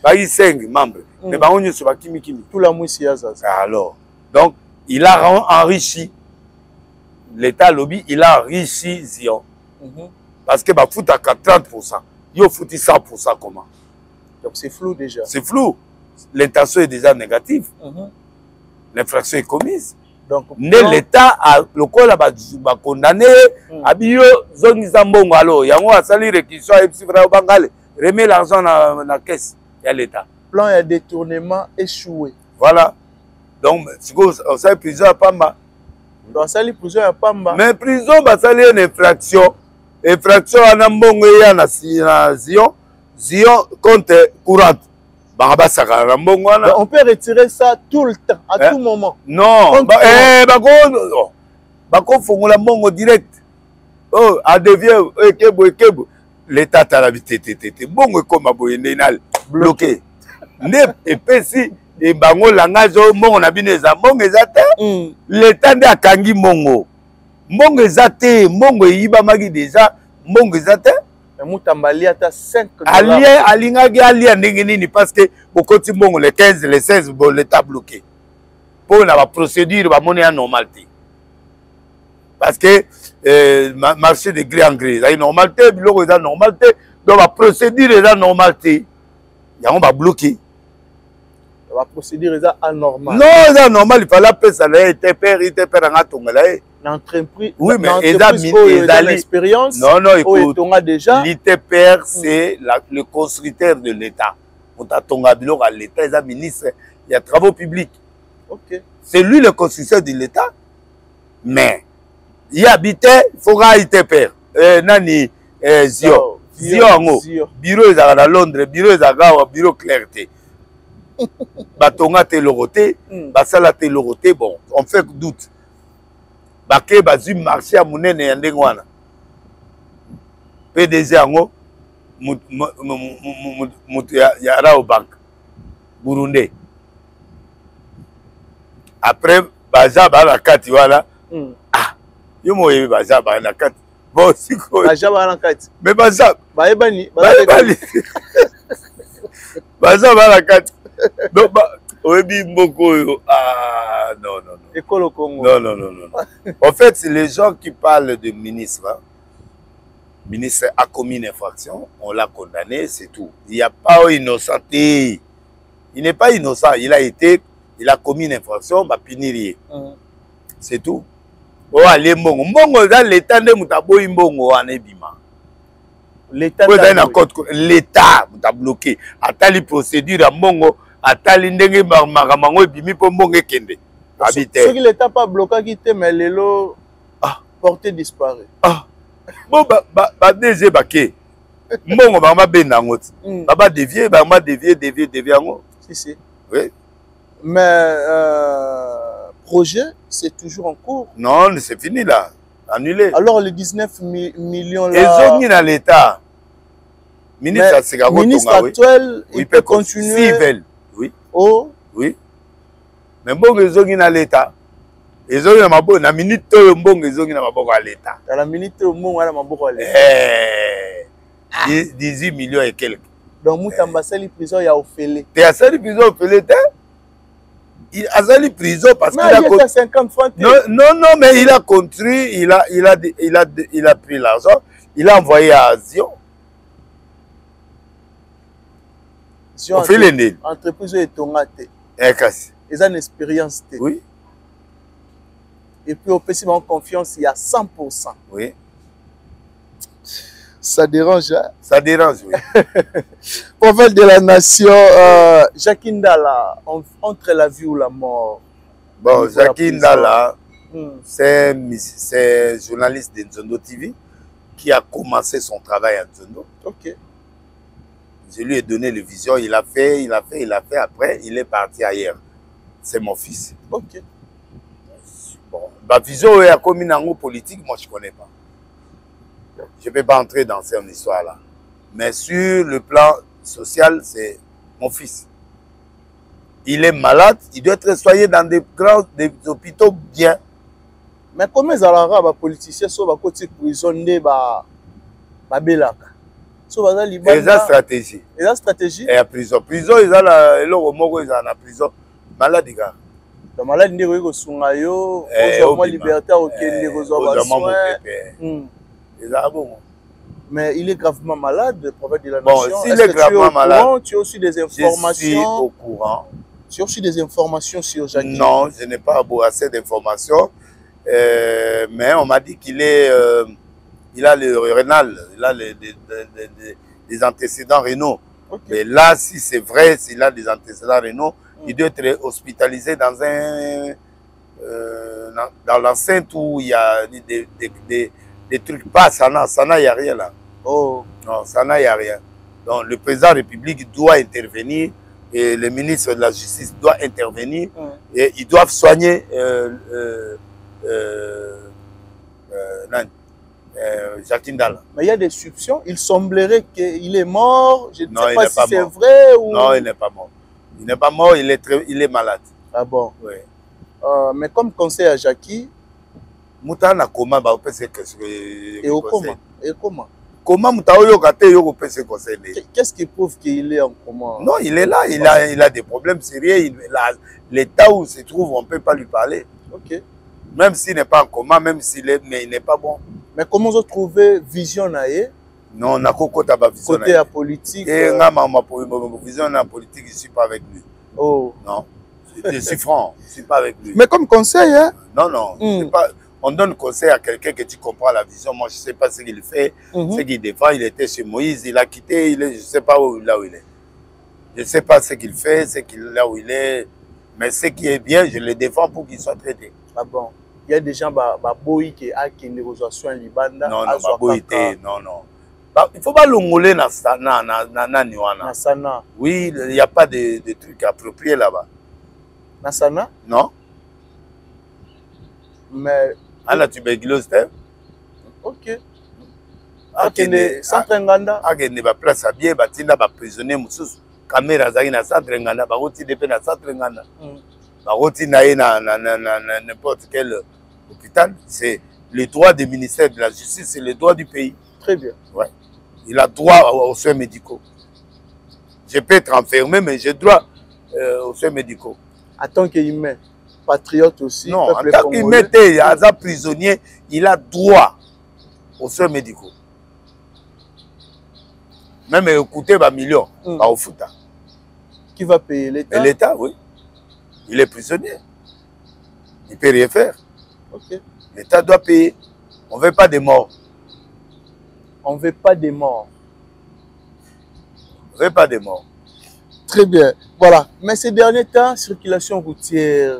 a 5 membres. Mais bah, on est sur Akimi Kimi. Tout la moussie, alors, donc, il a enrichi l'État lobby, il a enrichi Zion. Parce que bah, fout à 30%. Il faut 100% comment? Donc c'est flou déjà. C'est flou. L'intention est déjà négative. L'infraction est commise. Donc l'État a le col a condamné. Abio zone Zambongo alors yango a sali réquisition et puis frère Bangale remet l'argent dans la caisse de l'État. Plan et détournement échoué. Voilà. Donc on sait prison à Pamba. On sali prison à Pamba. Mais prison va salir une infraction. Infraction à Nambongo et à Zion. Zion compte courante. Banga saka na mbongo wana. On peut retirer ça tout le temps, à tout moment. Non, bako fongola mbongo direct. Oh, a devient ekebo. L'état a la vitete. Mbongo comme aboyende na bloqué. Ne epesi e bango langage mbongo na bino eza mbongo ezate. L'état nde akangi mbongo. Mbongo ezate, mbongo eyibamaki déjà, mbongo ezate. Moutambali ata 5 $. Alingaki alia ndenge nini parce que okoti mbongo le 15, le 16 bon l'état bloqué. Pour la procédure ba monnaie normalité. Parce que marché de gré en gré, la normalité, biloko eza normalité, donc la procédure eza normalité. Yango ba bloqué. La procédure est anormale. Non, c'est normal, il fallait appeler ça là, il te perd en tongala. L'entreprise, oui, mais l'expérience. Non, écoute, déjà. L'ITPR, c'est le constructeur de l'État. On t'a tonga biloko à l'État, il est ministre, il y a travaux publics. Ok. C'est lui le constructeur de l'État, mais il habitait, il faut qu'il ITPR. Nani, Zio. Bureau est à Londres, bureau est à Gawa, bureau clarté. Batonga te loroté, basala te loroté, bon, on fait doute. Baké bazu marché à monene yandengwana. PDG ango yara au banque Burundi. Après baza ba la carte voilà. Ah, yo moye baza ba la carte. Bon siko. Baza ba la carte. Mais baza ba ebani. Baza ba la carte. Non, ah, non. École au Congo. Non. En fait, c'est les gens qui parlent de ministre. Hein. Ministre a commis une infraction, on l'a condamné, c'est tout. Il n'y a pas innocenté. Il n'est pas innocent. Il a commis une infraction, va punir. C'est tout. Oh, allez, Mbongo, dans l'état de Moutabo, Mbongo, en Ebima. L'État a bloqué. Atali procédure à Mbongo. Atali ndenge makamango ebimi po mbongo ekende habité. Ce qui l'État pas bloqué qui était mais lelo porté disparu. Bon ba DG baké. Mbongo ba benda ngoti. Ba dévier ngo. Si. Oui. Mais projet c'est toujours en cours. Non, c'est fini là. Annulé. Alors les 19 millions là. Ils ont mis dans l'État. Ministre actuel, il peut continuer. S'ils veulent. Oui. Oh. Oui. Mais bon, ils ont dans l'État. Ils ont dans la minute où bon, ils ont dans l'État. Dans la minute où bon, ils ont dans l'État. 18 millions et quelques. Donc, Moutamba Sali prison, il y a offélé. Tu as Sali prison offélé, il a Sali prison parce qu'il a 50 francs. Non, mais il a construit, il a pris l'argent, il a envoyé à Zion. Entreprise est tombée. Ils ont une expérience. Oui. Et puis au PC, en confiance, il y a 100%. Oui. Ça dérange, hein? Ça dérange, oui. Prophète de la nation, Jacques Ndala, entre la vie ou la mort. Bon, Jacques Ndala, c'est journaliste de Nzondo TV qui a commencé son travail à Nzondo. Ok. Je lui ai donné le vision, il a fait, après, il est parti ailleurs. C'est mon fils. Ok. Bon, ma vision est comme une angle politique, moi je ne connais pas. Je ne peux pas entrer dans cette histoire-là. Mais sur le plan social, c'est mon fils. Il est malade, il doit être soigné dans des hôpitaux bien. Mais comment les politiciens sont en prison de Belaka? Et la stratégie. Et la stratégie? Et la prison. Prison, ils ont la prison. Malade, les gars. La maladie, ils ont la liberté, mais il est gravement malade, le prophète de la nation. Bon, s'il est gravement malade, tu as aussi des informations. Je suis au courant. Tu as aussi des informations sur Jacques? Non, je n'ai pas assez d'informations. Mais on m'a dit qu'il est... il a le rénal, il a des antécédents rénaux. Okay. Mais là, si c'est vrai, s'il a des antécédents rénaux, il doit être hospitalisé dans dans l'enceinte où il y a des trucs. Pas Sana, il n'y a rien là. Oh. Non, Sana, il n'y a rien. Donc le président de la République doit intervenir et le ministre de la Justice doit intervenir et ils doivent soigner Jacques Ndala. Mais il y a des soupçons. Il semblerait qu'il est mort. Je ne Non, sais il pas n'est si pas c'est mort. vrai ou... Non, il n'est pas mort. Il n'est pas mort, il est malade. Ah bon? Oui. Mais comme conseil à Jackie... Moutana comment va opérer Et au coma. Et comment? Comment Moutaoyo Kate Yo opérer conseil? Qu'est-ce qui prouve qu'il est en coma? Non, il est là, il a des problèmes sérieux. L'état où il se trouve, on ne peut pas lui parler. Ok. Même s'il n'est pas en coma, même s'il est, mais il n'est pas bon. Mais comment vous trouvez vision naïe? Non, on a côté vision. Côté à politique. Et ma vision en politique, je ne suis pas avec lui. Oh. Non. Je suis franc, je ne suis pas avec lui. Mais comme conseil, hein? Non, non. Pas, on donne conseil à quelqu'un que tu comprends la vision. Moi, je ne sais pas ce qu'il fait, ce qu'il défend. Il était chez Moïse, il a quitté, je ne sais pas là où il est. Je ne sais pas ce qu'il fait, là où il est. Mais ce qui est bien, je le défends pour qu'il soit traité. Ah bon? Il y a des gens qui ont une négociation en Libanda. Non, non, non. Il ne faut pas l'ongoler dans Sana. Oui, il n'y a pas de trucs appropriés là-bas. Nasana? Non. Mais... À la tuberculose, ok. Centre Nganda. Il y a place à bien, il y a prisonniers, caméra dans centre Nganda, il y a centre Nganda. Il y a n'importe quel hôpital. C'est le droit du ministère de la Justice, c'est le droit du pays. Très bien. Ouais. Il a droit aux soins médicaux. Je peux être enfermé, mais j'ai droit aux soins médicaux. En tant qu'humain, patriote aussi. Non, en tant qu'humain, un prisonnier, il a droit aux soins médicaux. Même écouter un million, au foot. Qui va payer l'État? L'État, oui. Il est prisonnier. Il ne peut rien faire. Okay. L'État doit payer. On ne veut pas de morts. On ne veut pas de morts. On ne veut pas de morts. Très bien. Voilà. Mais ces derniers temps, circulation routière,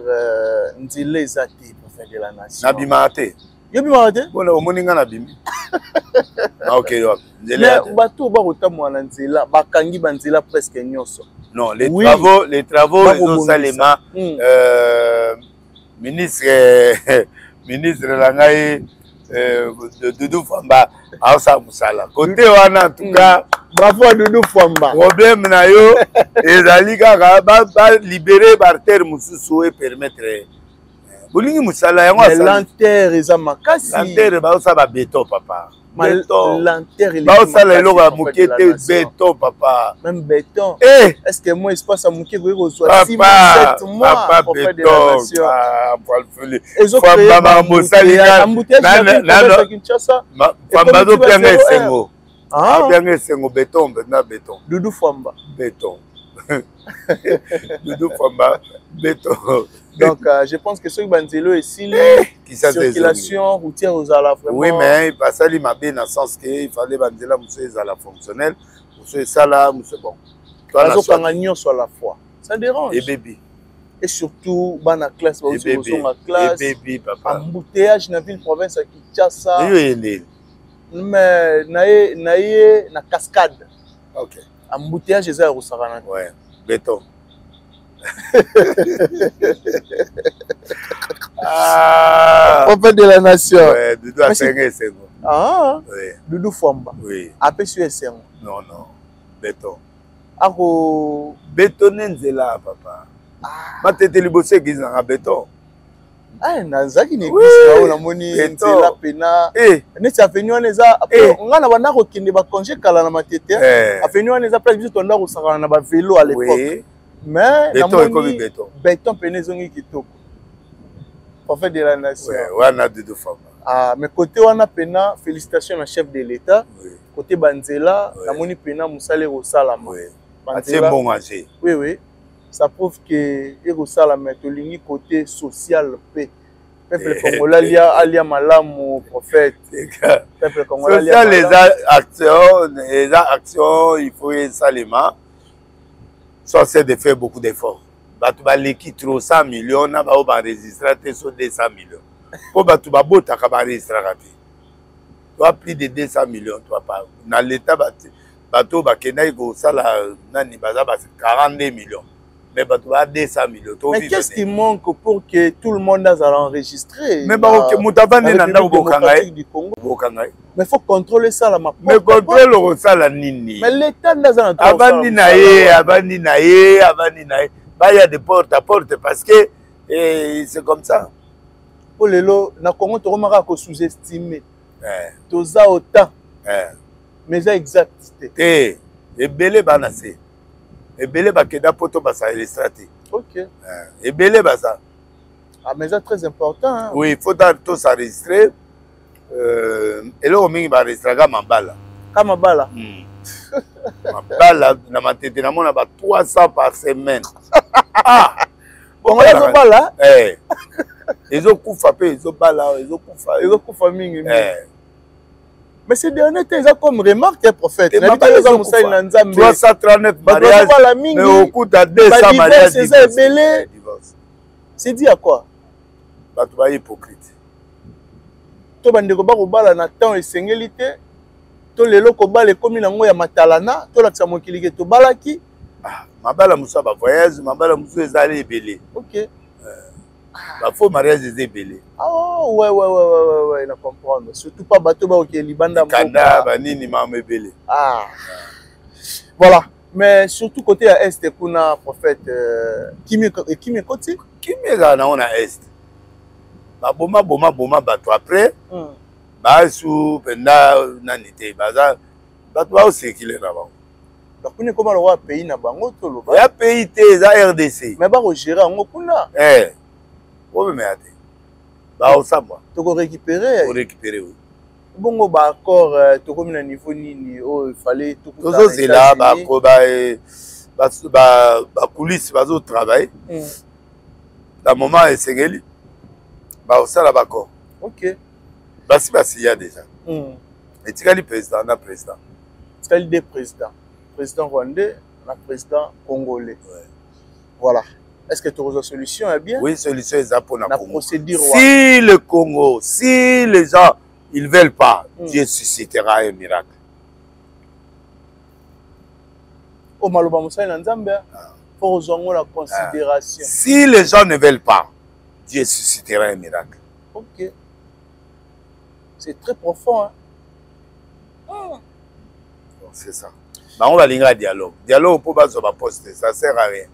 Ndile Ezati, pour faire de la nation. Nabimate. Yobimate? Bon, au Moninga Nabimi. Ok, mais bateau barotamwa na nzela, bakangi banzela presque nyonso. Non, les travaux, ils Salema, ministre Langaï, Doudou Famba, Aosa Moussala. Côté wana, en tout cas, bravo à Doudou Famba. Problème na yo, ezali kaka ba libérer barter mususu et permettre. Bolingi Moussala yango asali. L'enterre eza makasi. L'enterre ba osa ba béton papa. L'enterre ba osa la loga mukete béton papa. Même béton. Est-ce que moi espace à mouké ko zo 6 mois 7 mois pour faire de la nation. Famba Moussali na Kinshasa. Famba do pianga esengo. Ah, bien c'est un béton, béton. Doudou Famba. Béton. Doudou Famba, béton. Donc, je pense que ce Banzelo est signe circulation routière aux alas vraiment. Oui, mais il passe à l'imabé dans le sens qu'il fallait Banzela Moussé à la fonctionnelle. Moussé ça là, Moussé bon. Sur la fois. Ça dérange. Et bébé. Et surtout, dans la classe, et bébé, papa. Embouteillage dans la ville province à Kinshasa. Mais na cascade. Ok. Embouteillage est au Sarana. Ouais. Béton. Prophète de la nation. Ouais, Doudou a 5 secondes. Ah. Oui. Doudou Famba. Oui. Après sur SN. Non, non. Béton. Ako bétonné nzela papa. Ma tete libosé qui en béton. Ah, nazaki ni église na moni nzela pena. Neti avenu wana eza nga na bana ko kinde ba congé kala na matete. Avenu wana eza place biso tonda ko sakana na ba vélo à l'époque. Mais na moni béton pena zongi kitoko. Prophète de la nation. Ouais, wana Doudou Famba. Ah, mais côté wana pena, félicitations au chef de l'État. Côté Banzela, na moni pena musale ko salama. C'est bon âgé. Oui, oui. Ça prouve que Yerusalem est au côté social paix. Peuple congolais alia malamu prophète. Peuple congolais les actions, il faut salement. Ça c'est de faire beaucoup d'efforts. Batuba leki trop 100 millions na ba enregistrer sur 200 millions. Pour batuba bota ka ba enregistrer raté. Toi plus de 200 millions toi pas. Dans l'état bateau bakendaki kosala nani baza 42 millions mais bateau ba 200 millions. Mais qu'est-ce qui manque pour que tout le monde a enregistré? Mais moutavandi na ndako bokangai bokangai. Mais faut contrôler ça là ma. Mais contrôle au sala nini. Mais l'État n'a pas abandi na ye. Bah il y a des portes à porte parce que c'est comme ça. Pour les lots na Congo to remara ko sous-estimer. Toza autant. Mais ça exact. Ebele banase. Ebele bakeda poto basa illustrate. OK. Ebele basa. Ah mais c'est très important hein. Oui, il faut tout s'enregistrer. Et là, on va enregistrer Mambala. Kamabala. Mambala, na matete na mona ba 300 par semaine. Ah. Bon, là zo bala. Ils ont coup frappé, ils ont bala, ils ont coup mingi. Mais ces derniers temps, ils ont comme remarque prophète. 339 mariages. Mais au coup de 200 mariages. C'est dit à quoi? Bah tu vas hypocrite. To bandeko ba ko bala na temps esengélité to lelo ko bala komi nango ya matalana to lakisa mokili ke to balaki mabala musa ba voyage mabala musa ezali ebele. OK. Ba faux mariage ezebele. Ah ouais, na comprendre. Surtout pas bateau ba OK libanda mboka. Kanda ba nini mama ebele. Ah. Voilà. Mais surtout côté à est kuna prophète Kimi Koti na on a est. Boma bato après basu penda nanite baza bato ba osekile na ba bakune koma lo wa pays na bango to lo ba ya pays te za RDC mais ba ko gérer ngo kuna o me ate ba osamba to ko récupérer oui bongo ba accord to komi na niveau nini o il fallait tout ça c'est là ba ko ba coulisses bazo travailler dans moment esengeli. Bah, ça là d'accord. OK. Bah, il y a déjà. Mais tu as le président, on a président. Tu as le président. Président rwandais, on a président congolais. Ouais. Voilà. Est-ce que tu as une solution est bien? Oui, solution est pour la Congo. Procédure. Si le Congo, si les gens ils veulent pas, Dieu suscitera un miracle. Au Maloba Moussa Nzambe, pour la considération. Si les gens ne veulent pas, Dieu suscitera un miracle. OK. C'est très profond. Hein? C'est ça. Bah, on va aller à dialogue. Dialogue pour base de poste, ça sert à rien.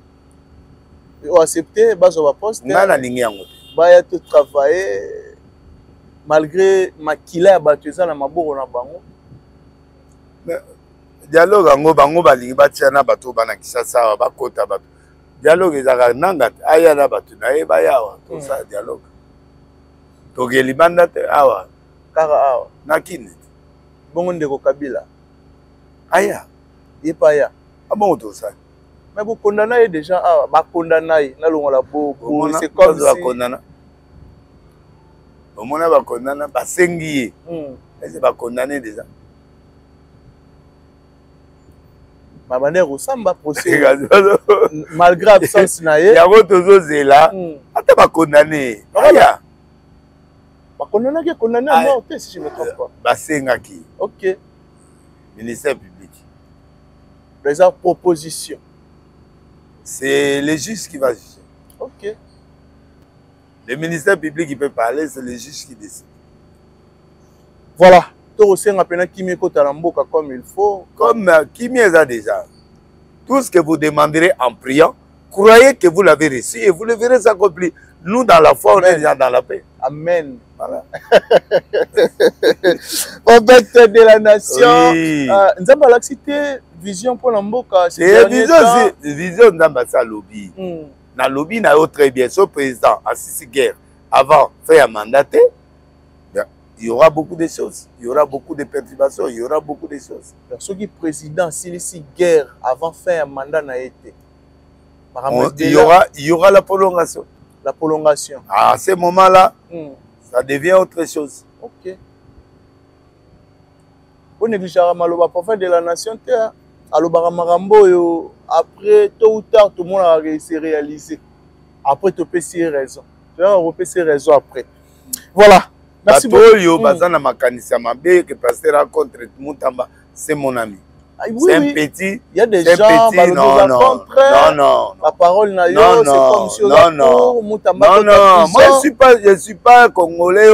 On accepter base de poste. On a ligne en bah, il y a tout travailler malgré makila ya bato eza na maboko na bango. Dialogue en bango ba lingi batia na bato bana kisasa ba kota bato. Dialogue ezaka nanga aya na bato na ye ba yawa to ça dialogue to geli banda te awa kaka awa nakini bongo ndeko Kabila aya yepa ya abongo to ça mais vous condamnez déjà awa ba condamner na longola bo c'est comme ça condamna au mona ba condamna ba sengi est ba condamner déjà Mabane Rosamba procès malgré absence na ye yango tozo zela ata ba condamné aya ba condamné à mort si je me trompe pas ba sengaki OK ministère public les propositions c'est le juge qui va juger. OK le ministère public il peut parler, c'est le juge qui décide. Voilà. Comme il faut. Comme Kimi a déjà. Tout ce que vous demanderez en priant, croyez que vous l'avez reçu et vous le verrez accompli. Nous, dans la foi, on est déjà dans la paix. Amen. Voilà. Prophète de la nation. Oui. Nous avons la cité vision pour l'Amboka. C'est vision d'ambassade lobby. Dans le lobby, nous très bien. Ce président, Assisi Guerre, avant, fait un mandaté. Il y aura beaucoup de choses, il y aura beaucoup de perturbations, il y aura beaucoup de choses. Ceux qui président, s'il y guerre avant faire un mandat n'a été. Il y aura la prolongation. La prolongation. À ce moment-là, ça devient autre chose. OK. Vous négligez le prophète de la nation, après, tôt ou tard, tout le monde a réussi à réaliser. Après, tu peux essayer raison. Tu vas repasser raison après. Voilà. Merci beaucoup. Bazana makanisa mabe que pasteur rencontre Moutamba, c'est mon ami. Oui, c'est un oui. petit. Il y a des c'est gens, petit. Non, non. La parole n'a non, c'est comme si on non, non, moi je suis pas congolais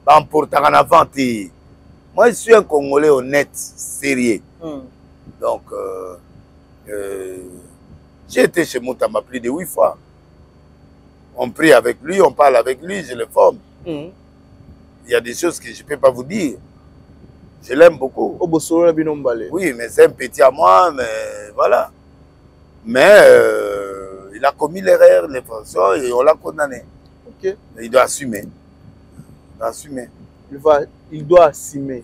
en portant en avant. Moi je suis un congolais honnête, sérieux. Donc j'ai été chez Moutamba plus de 8 fois. On prie avec lui, on parle avec lui, je le forme. Il y a des choses que je ne peux pas vous dire. Je l'aime beaucoup. Oui, mais c'est un petit à moi, mais voilà. Mais il a commis l'erreur, l'infraction, et on l'a condamné. Okay. Il doit assumer. Il doit assumer. Il doit assumer.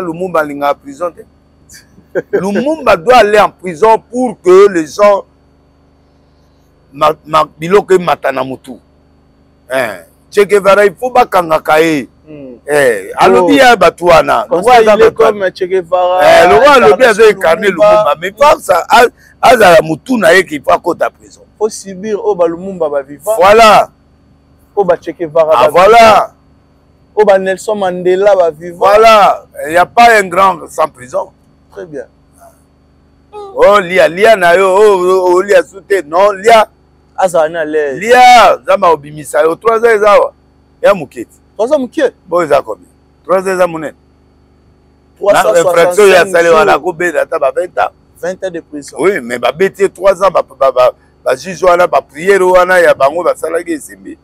Lumumba en prison. Lumumba doit aller en prison pour que les gens biloke matanamutu. Che Guevara, il faut pas kangakae. Alobi ya batuana. Il est comme Che Guevara. Le roi alobi a incarné Lumumba, mais pas ça. Azala mutu na ye qui faut côté prison. Faut subir Oba Lumumba va vivre. Voilà. Oba Che Guevara. Ah voilà. Oba Nelson Mandela va vivre. Voilà. Il n'y a pas un grand sans prison. Très bien. Oh, lia na yo, oh, lia soute, non, lia. Azana le. Lia, zama obimisa yo, 3 ans zawa. Ya muketi. 3 ans mukie. Bon, za combien? 3 ans za munen. 365 ya salé wana ko be data ba 20 ans. 20 ans de prison. Oui, mais ba beti 3 ans ba juge wana ba prière wana ya bango ba salaki esimbi.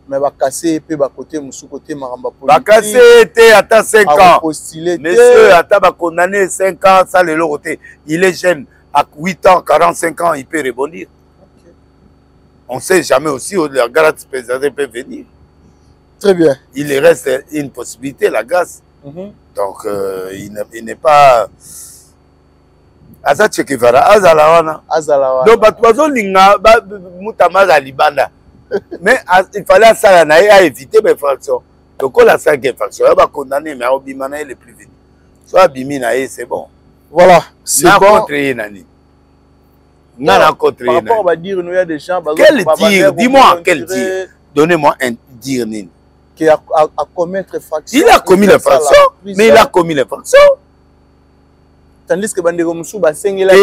Mais va casser puis va côté musu côté maramba politique. Va casser était à 5 ans. Monsieur ata ba condamné 5 ans ça le côté. Il est jeune à 8 ans, 45 ans, il peut rebondir. Okay. On sait jamais aussi où la grâce peut venir. Très bien. Il reste une possibilité la grâce. Donc il n'est pas Aza Che Guevara, Azalawana. Donc Batouazo Linga Moutamaza Libanda. Mais il fallait ça à éviter mes fractions. Donc on a 5 infractions, on va condamner mais au bimana le plus vite. Soit bimina c'est bon. Voilà, c'est bon. Par rapport, on va dire il y a des gens quel dire, dis-moi quel dire. Donnez-moi un dire nini. Qui a commettre fraction. Il a commis l'infraction, mais il a commis l'infraction. Tandis que Bandego Moussou Basengela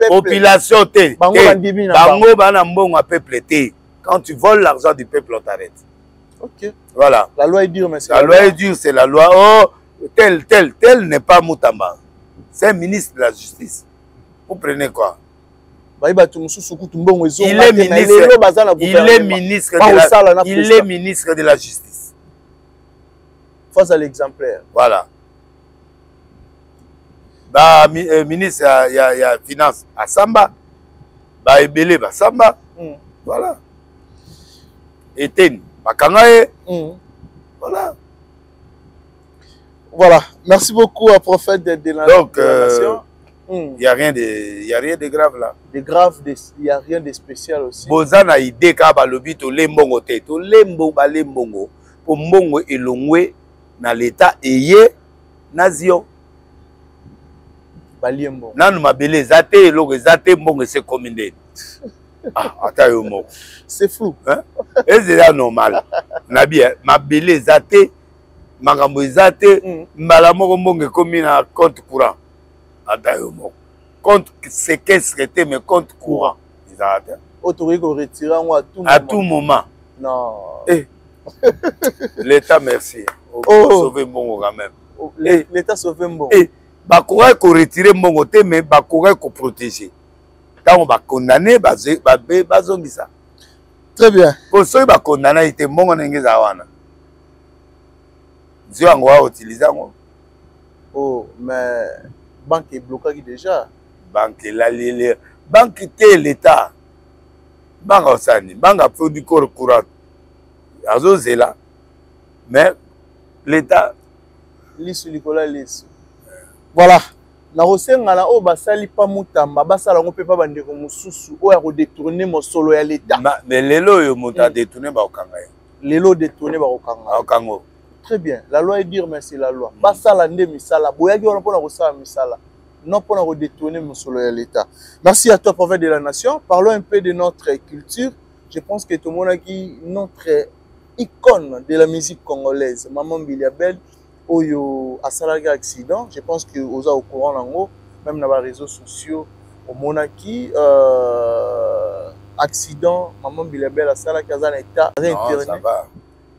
population T. Bango bana mbongo peuple T. Quand tu voles l'argent du peuple, on t'arrête. Ok. Voilà. La loi est dure, mais c'est la loi est dure, c'est la loi. Oh, tel n'est pas Moutamba. C'est un ministre de la justice. Vous prenez quoi? Il est ministre de la justice. Face à l'exemplaire. Voilà. Bah, ministre, il y a finance à Samba. Bah, Ebele, bah, Samba. Voilà. Eten, bah, Kangaye. Voilà. Voilà. Merci beaucoup à prophète de la nation. Donc, il n'y a rien de grave là. De grave, il n'y a rien de spécial aussi. Bozana idée ka balobi to lembongo te to lembo ba lembongo pour mbongo elongwe na l'état eye nation. Baliembo. Nanu mabele zate eloko zate mbongo c'est commune. Ah, ata yo moko. C'est flou. Hein? Et c'est normal. Nabi mabele zate makambo zate mbala moko mbongo komi na compte courant. Ata yo moko. Compte séquestre mais compte courant. À tout moment. Non. L'État, merci. Sauver Mbongo quand même. L'État sauver Mbongo. Bah, courir qu'on retire Mbongo, mais bah, courir qu'on protéger. Quand on va condamner, bah, ça. Très bien. Pour ceux qui va condamner, il était Mbongo n'engage awana. Dieu en va utiliser. Oh, mais banque est bloquée déjà. Banque là, banque était l'État. Banque Osani, banque a produit corps courant. Azo Zela. Mais l'État. Lisu Nicolas Lisu. Voilà. Na rosenga na o basali pa mutamba basala ngo pepa bandeko mususu o ya redetourner mo solo ya l'État. Mais lelo yo muta détourner ba okanga yo. Lelo détourner ba okanga. Okango. Très bien. La loi est dure mais c'est la loi. Basala nde misala. Boyaki on pona kosala misala. Non pour redétourner mon solo à l'État. Merci à toi, prophète de la nation. Parlons un peu de notre culture. Je pense que tout le monde a dit notre icône de la musique congolaise, Maman Biliabel, Oyo Asalaga accident, je pense que vous êtes au courant là-haut, même dans les réseaux sociaux, au Monaki, accident, Maman Biliabel Asalaga dans l'état, non, ça va.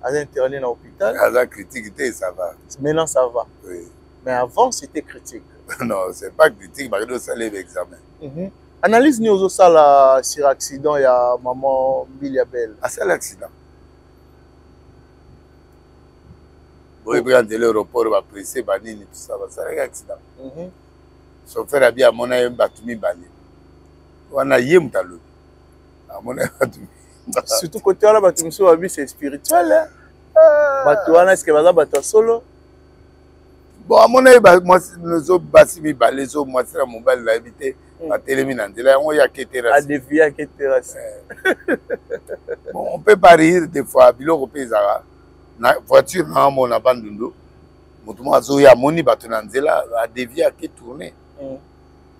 interné dans l'hôpital. La critique, ça va. Maintenant, ça va. Oui. Mais avant, c'était critique. Non, c'est pas critique, parce que ça lève l'examen. Analyse ni aux sala sur accident, il y a Maman Biliabel. Ah, c'est l'accident. Oui, puis quand l'aéroport va presser, banini, tout ça, c'est un accident. Chauffeur a bien à mon avis, batumi bani. On a yé mutalo. À mon avis, batumi. Surtout côté là, batumi so abi c'est spirituel. Batouana est-ce que va battre solo? Bon, à mon avis, moi, nous autres basimi balé, moi, c'est la mobile là, éviter. À téléminer, on y a quitté à dévier à quitté bon, on peut pas rire des fois, bilo repézara. Na voiture na mon abandonné. Motumo azo ya moni batonanzela a dévier à qui tourner.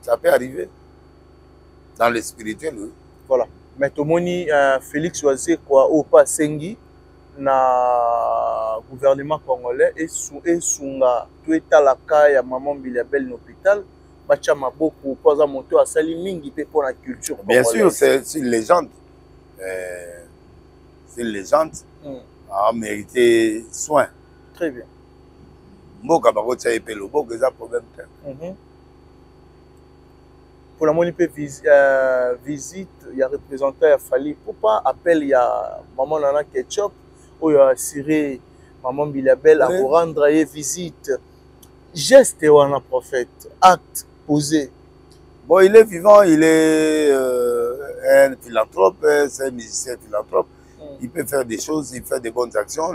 Ça peut arriver dans le spirituel. Oui. Voilà. Mais Tomoni Félix Oazé quoi au pas sengi na gouvernement congolais et sunga tout état la cas ya Maman Biliabel l'hôpital. Bacha Maboko posa moto asali mingi pe pour la culture bien sûr, c'est une légende. C'est une légende. A mérité soin. Très bien. Mboka bako tsa epelo boko eza problème te. Pour la moni pe visite, il y a représentant ya Fali pourquoi appel il y a Maman Nana Ketchup ou il y a assuré Maman Biliabel à vous rendre visite. Geste ou un prophète, acte posé. Bon, il est vivant, il est un philanthrope, c'est un musicien philanthrope. Il peut faire des choses, il fait des bonnes actions.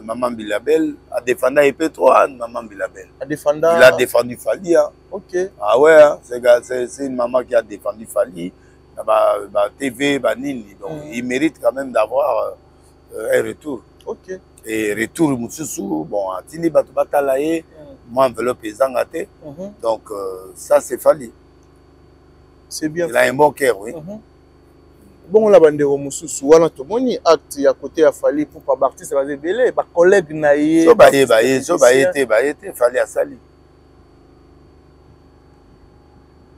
Maman Biliabel a défendu EP3, Maman Biliabel. Il a défendu Fali. Hein. Ok. Ah ouais, hein, c'est une maman qui a défendu Fali. TV, Nini. Donc il mérite quand même d'avoir un retour. Ok. Et retour Moussoussou, bon, Tini Batalaye, moi enveloppe Zangate. Donc ça c'est Fali. C'est bien. Il a un bon cœur, oui. Bon, la bande de Moussoussou, on a tout le monde acte à côté à Fali pour pas partir, ça va se belé. Ma collègue naïe. So été, Fali à Sali.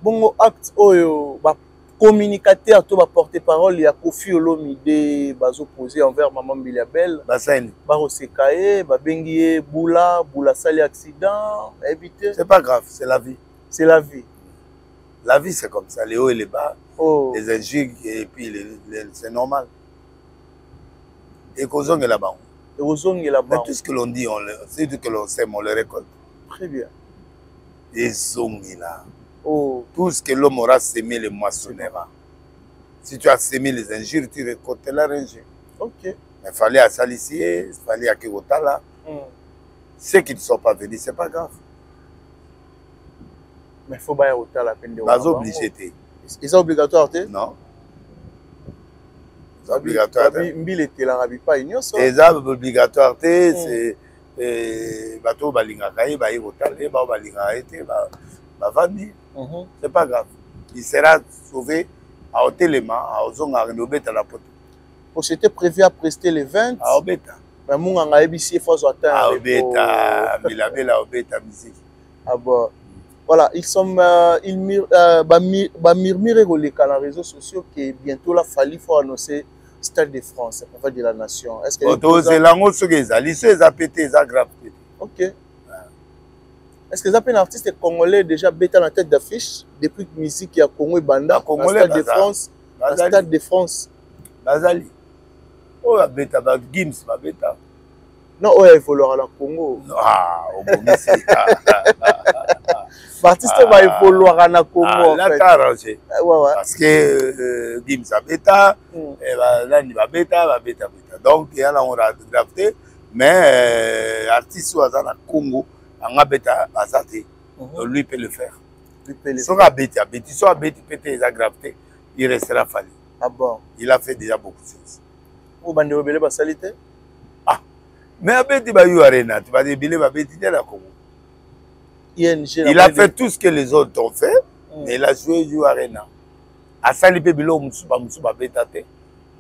Bon, acte, communicateur, tout va porter parole, il y a Kofi Olomide, bazo posé envers Maman Biliabel. Bassaini. Baro Sekaye, Babengie, Boula Sali accident, éviter. C'est pas grave, c'est la vie. C'est la vie. La vie, c'est comme ça, les hauts et les bas, les injures, et puis c'est normal. Et Kozong est là-bas. Mais tout ce que l'on dit, c'est tout que l'on sème, on le récolte. Très bien. Et Zong est là. Tout ce que l'homme aura sémé, le moissonnera. Si tu as sémé les injures, tu récoltes l'injure. Ok. Mais il fallait à Salissier, il fallait à Kirotala. Ceux qui ne sont pas venus, ce n'est pas grave. Mais il faut pas y avoir la peine de voir. Obligé. Est-ce obligatoire? Non. C'est obligatoire. Mbil était là, pas union. C'est obligatoire. C'est bateau balingakaye, baïrotale, balingakaye, c'est pas grave. Il sera sauvé à Otelema, à Ozonga, à Obeta la pote. C'était prévu à prester les 20. À Obeta. Mais mon a ABC faut attendre. À Obeta, Bilabel à Obeta musique. Ah bon. Voilà, ils sont murmurer dans les réseaux sociaux que bientôt la Fali faut annoncer Stade de France, pour faire de la nation. Est-ce que c'est l'angle ce qu'ils ont, ils ont pété, ils ont grave. Ok. Est-ce que vous avez un artiste congolais déjà bêta dans la tête d'affiche depuis que la musique à Congo et Banda, Stade de France, Stade de France? Bazali. Oh, bêta, Gims, bêta. Non, il évolue à la Congo. Ah, au Bomissi. L'artiste va évoluer à la Congo. Là, t'as arrangé. Parce que Gims a bêta, là, il va bêta. Donc, il y a là, on a drafté, mais l'artiste soit dans la Congo, on a bêta, lui peut le faire. Si on a bêta, il a grafté, il restera fallu. Ah bon? Il a fait déjà beaucoup de choses. Vous avez obéi à salité? Ah, mais Abeti Bayou Arena, tu vas débiler Abeti de la Congo. Il a fait tout ce que les autres ont fait, mais il a joué You Arena. À Salipé Bilo, Moussouba Betate.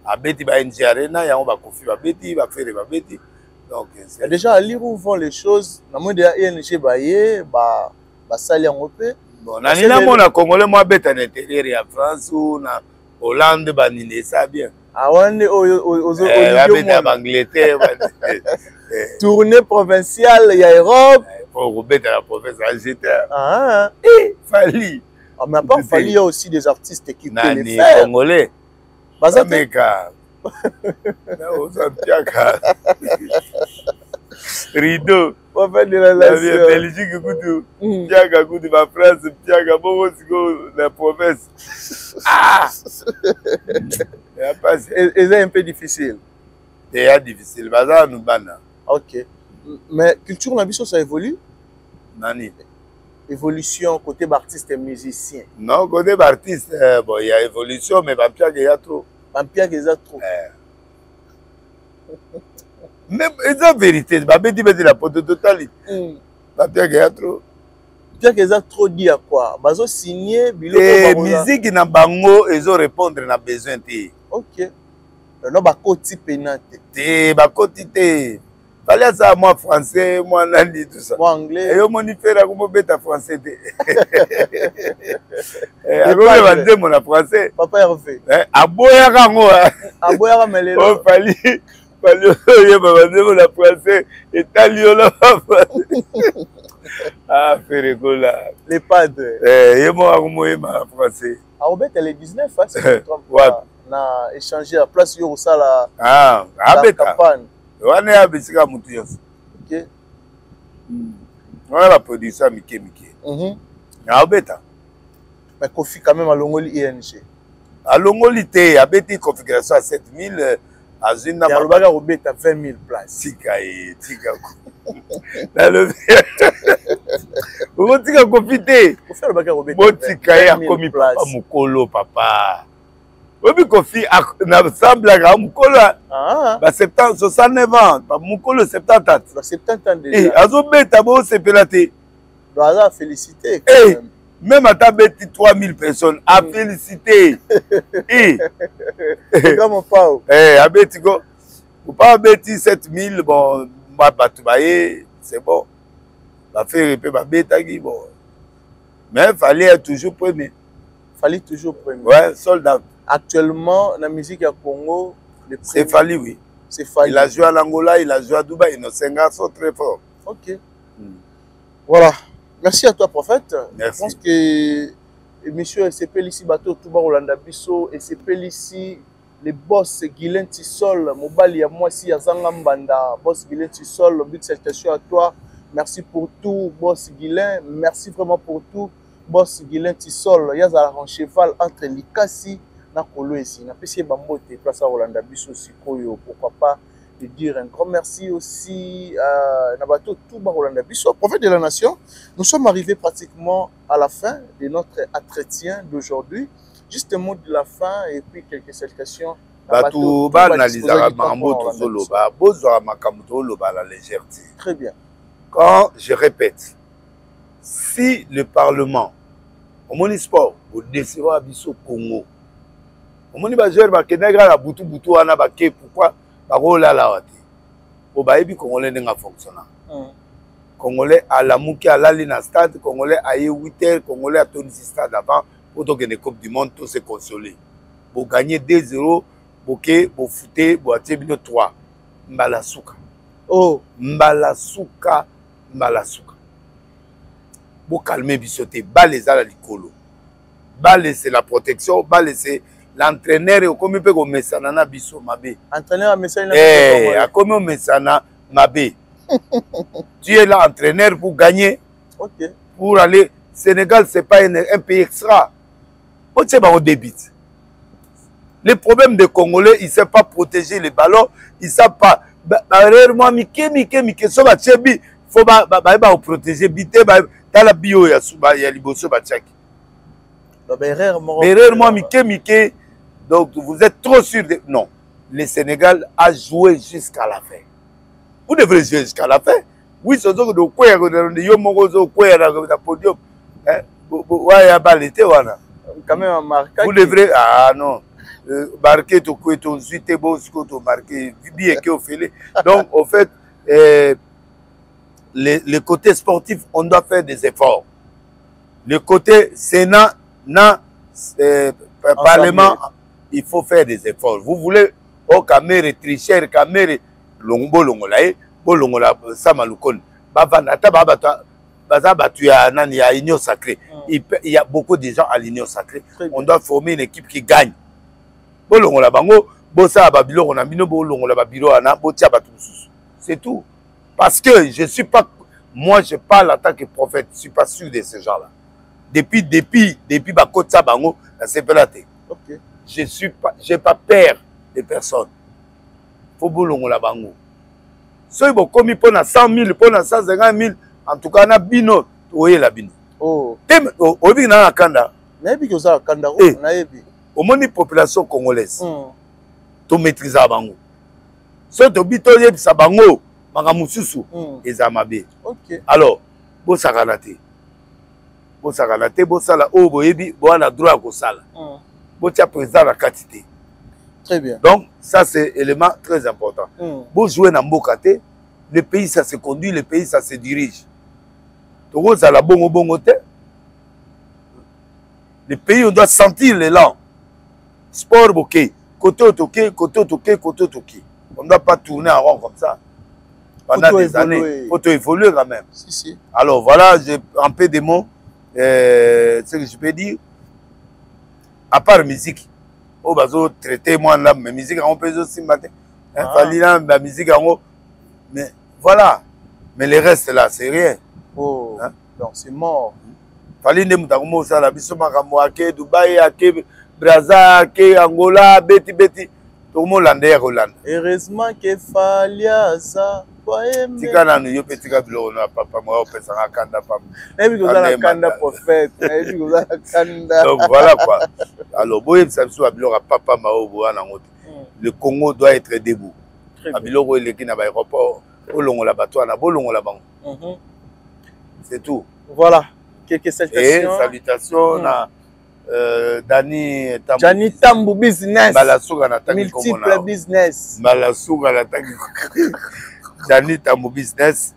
abeti ba NG Arena yango ba kofi ba beti ba faire ba beti. Donc déjà à lire où vont les choses na mode ya ING baye ba sali yango pe. Bon na nina mona congolais moi beta na intérieur ya France ou na Hollande ba nine ça bien. Ah wande aux Angleterre tournée provinciale ya Europe pour remettre la province Angleterre. Ah Fali. Ah mais pas Fali, il y a aussi des artistes qui peuvent les faire. Congolais. Bazameka. Na osampiaka. Rideau. On fait de la nation. Belgique kutu. Piaka kutu ba France piaka bobo siko la province. Ah. C'est un peu difficile. C'est difficile. Baza nous bana. OK. Mais culture na biso ça évolue? Nani? Évolution côté artiste et musicien. Non, côté artiste, bon, il y a évolution, mais Bampiak il y a trop. Bampiak il y a trop. Mais c'est la vérité. Bampiak dit la pote totale. Bampiak il y a trop. Bampiak il y a trop dit à quoi? Bazo signé bilo. Musique na bango, ils ont répondre na besoin té. OK. Non ba koti penate. Té ba koti té. Fallait ça moi français, moi nandi tout ça. Moi anglais. Et yo moni faire comme beta français té. Agora va dire mon français. Papa Hervé. Aboya kango. Aboya melelo. Oh fali yo ba dire mon français et talio là. Ah Ferregola. Les padres. Yo mo ma français. Ah obet le 19 hein, c'est na échanger à place yo ça la. Ah, abeta. On est à Bessika Moutouyos. Ok. On a la production Mike. Ah, bêta. Mais Kofi quand même à Longoli ING. À Longoli, il y a une configuration à 7000. À Zina, il y a le bagage au bêta 20 000 places. Tika. Dans le vous tika confité. Faut faire le bagage au bêta. Bon tika a commis papa Mukolo papa. Obi Kofi na semble à Mukolo. Ah. Bah 69 ans, pas Mukolo 70 ans. 70 ans déjà. Eh, azo beta bo c'est pelaté. Doit féliciter. Même à ta bête 3000 personnes, à féliciter. Eh. Comment pas? Eh, à bête go. Ou pas bête 7000 bon, moi batoubaye, c'est bon. Va faire un peu ma bête qui bon. Mais fallait être toujours premier. Fallait toujours premier. Ouais, soldat. Actuellement, la musique à Congo, c'est Fali, oui. C'est Fali. Il a joué à l'Angola, il a joué à Dubaï. Nos 5 gars sont très forts. Ok. Voilà. Merci à toi, prophète. Merci. Je pense que monsieur SCP ici, Bateau Touba Rolanda Bisso, SCP ici, les boss Guilain Tissol, Mobali à moi ici, à Zangambanda, boss Guilain Tissol, big salutation à toi. Merci pour tout, boss Guilain. Merci vraiment pour tout, boss Guilain Tissol. Il y a un cheval entre Likasi. Na kolo ici na pesi bambote place à Rolanda Bisso sikoyo, pourquoi pas de dire un grand merci aussi à Nabato Touba Rolanda Bisso, prophète de la nation. Nous sommes arrivés pratiquement à la fin de notre entretien d'aujourd'hui. Juste un mot de la fin et puis quelques salutations. Batou ba analysera mambo tozoloba bozwa makambo toloba la légèreté. Très bien. Quand je répète, si le Parlement au Monisport au décevra Bisso Congo. On m'a dit que je vais butu wana bake pourquoi barola la wati. O baebi congolais n'enga fonctionner. Congolais à la mouki à la ligne stade, congolais à 8h, congolais à Tony stade avant pour donc une coupe du monde tout se consoler. Pour gagner 2-0, boké, pour fouter, pour attirer 3. Mbalasuka. Oh, Mbalasuka. Pour calmer bisoté, balé à la likolo. Balé c'est la protection, balé c'est l'entraîneur est comme il peut comme Messanana Bisso Mabé. Entraîneur à Messanana. Eh, comme Messana Mabé. Tu es là entraîneur pour gagner. Ok. Pour aller. Sénégal, c'est pas un pays extra. On sait pas au débit. Les problèmes des Congolais, ils ne savent pas protéger les ballons. Ils ne savent pas. Moi, Mike, so ba chebi, faut ba protéger. Bité, dans la bio, ya liboso ba tchaki. Erreur, moi, Mike. Donc, vous êtes trop sûr de... Non. Le Sénégal a joué jusqu'à la fin. Vous devrez jouer jusqu'à la fin. Oui, c'est ce que vous podium. Vous devrez... Ah non. marqué to quoi ton suite beau ce que tu marqué bien que au fait. Donc au fait le côté sportif on doit faire des efforts. Le côté Sénat Parlement il faut faire des efforts. Vous voulez au caméra tricher caméra longo longolae bolongola samalukon bavana tabata bazabatu ya nani ya union sacrée. Il y a beaucoup de gens à l'union sacrée. On doit former une équipe qui gagne. Bolongola bango bosa babilo on a bino bolongola babilo ana botia batu. C'est tout. Parce que je suis pas moi je parle en tant que prophète, je suis pas sûr de ces gens-là. Depuis bakotsa bango la sepelate. OK. J'ai pas peur de personne. Faut bolongola bango. Soy bokomi pona 100 000 pona 150 000 en tout cas na bino oye la bino. Oh. Tem obi na kanda. Na yebi ko za kanda ko na yebi. Au moins population congolaise. To maîtriser bango. So to bito yebi sa bango maka mususu ezamabe. OK. Alors, bo sakanate. Bo sakanate bo sala o boyebi bo na droit ko sala. Bo tia président la quantité. Très bien. Donc, ça c'est un élément très important. Vous jouez dans Mbokate, le pays ça se conduit, le pays ça se dirige. Le pays on doit sentir l'élan. Sport ok, côté toqué, côté toqué, côté toqué. On ne doit pas tourner en rond comme ça. Pendant des années, il faut évoluer quand même. Si, si. Alors voilà, j'ai un peu de mots. Ce que je peux dire, à part musique. Oh bazo traiter moi là mais musique on peut aussi matin fallait là la musique en mais voilà mais le reste là c'est rien. Oh hein? Donc c'est mort. Fallait ne mutakomo ça la biso makambo ake Dubaï ake Brazza ake Angola beti tout le monde landais Hollande. Heureusement que Falia ça tika na yo petika bilo na papa moi opesa na kanda papa et puis la kanda prophète et puis la kanda. Donc voilà quoi. Alors boye ça biso bilo papa mao boana ngote. Le Congo doit être debout. Abilo il est na aéroport olongola bato na bolongola bango. C'est tout. Voilà quelques salutations. Et salutations na Dani Tambu business. Balasuga na tangi multiple business. Balasuga na tangi Dani Tambu business.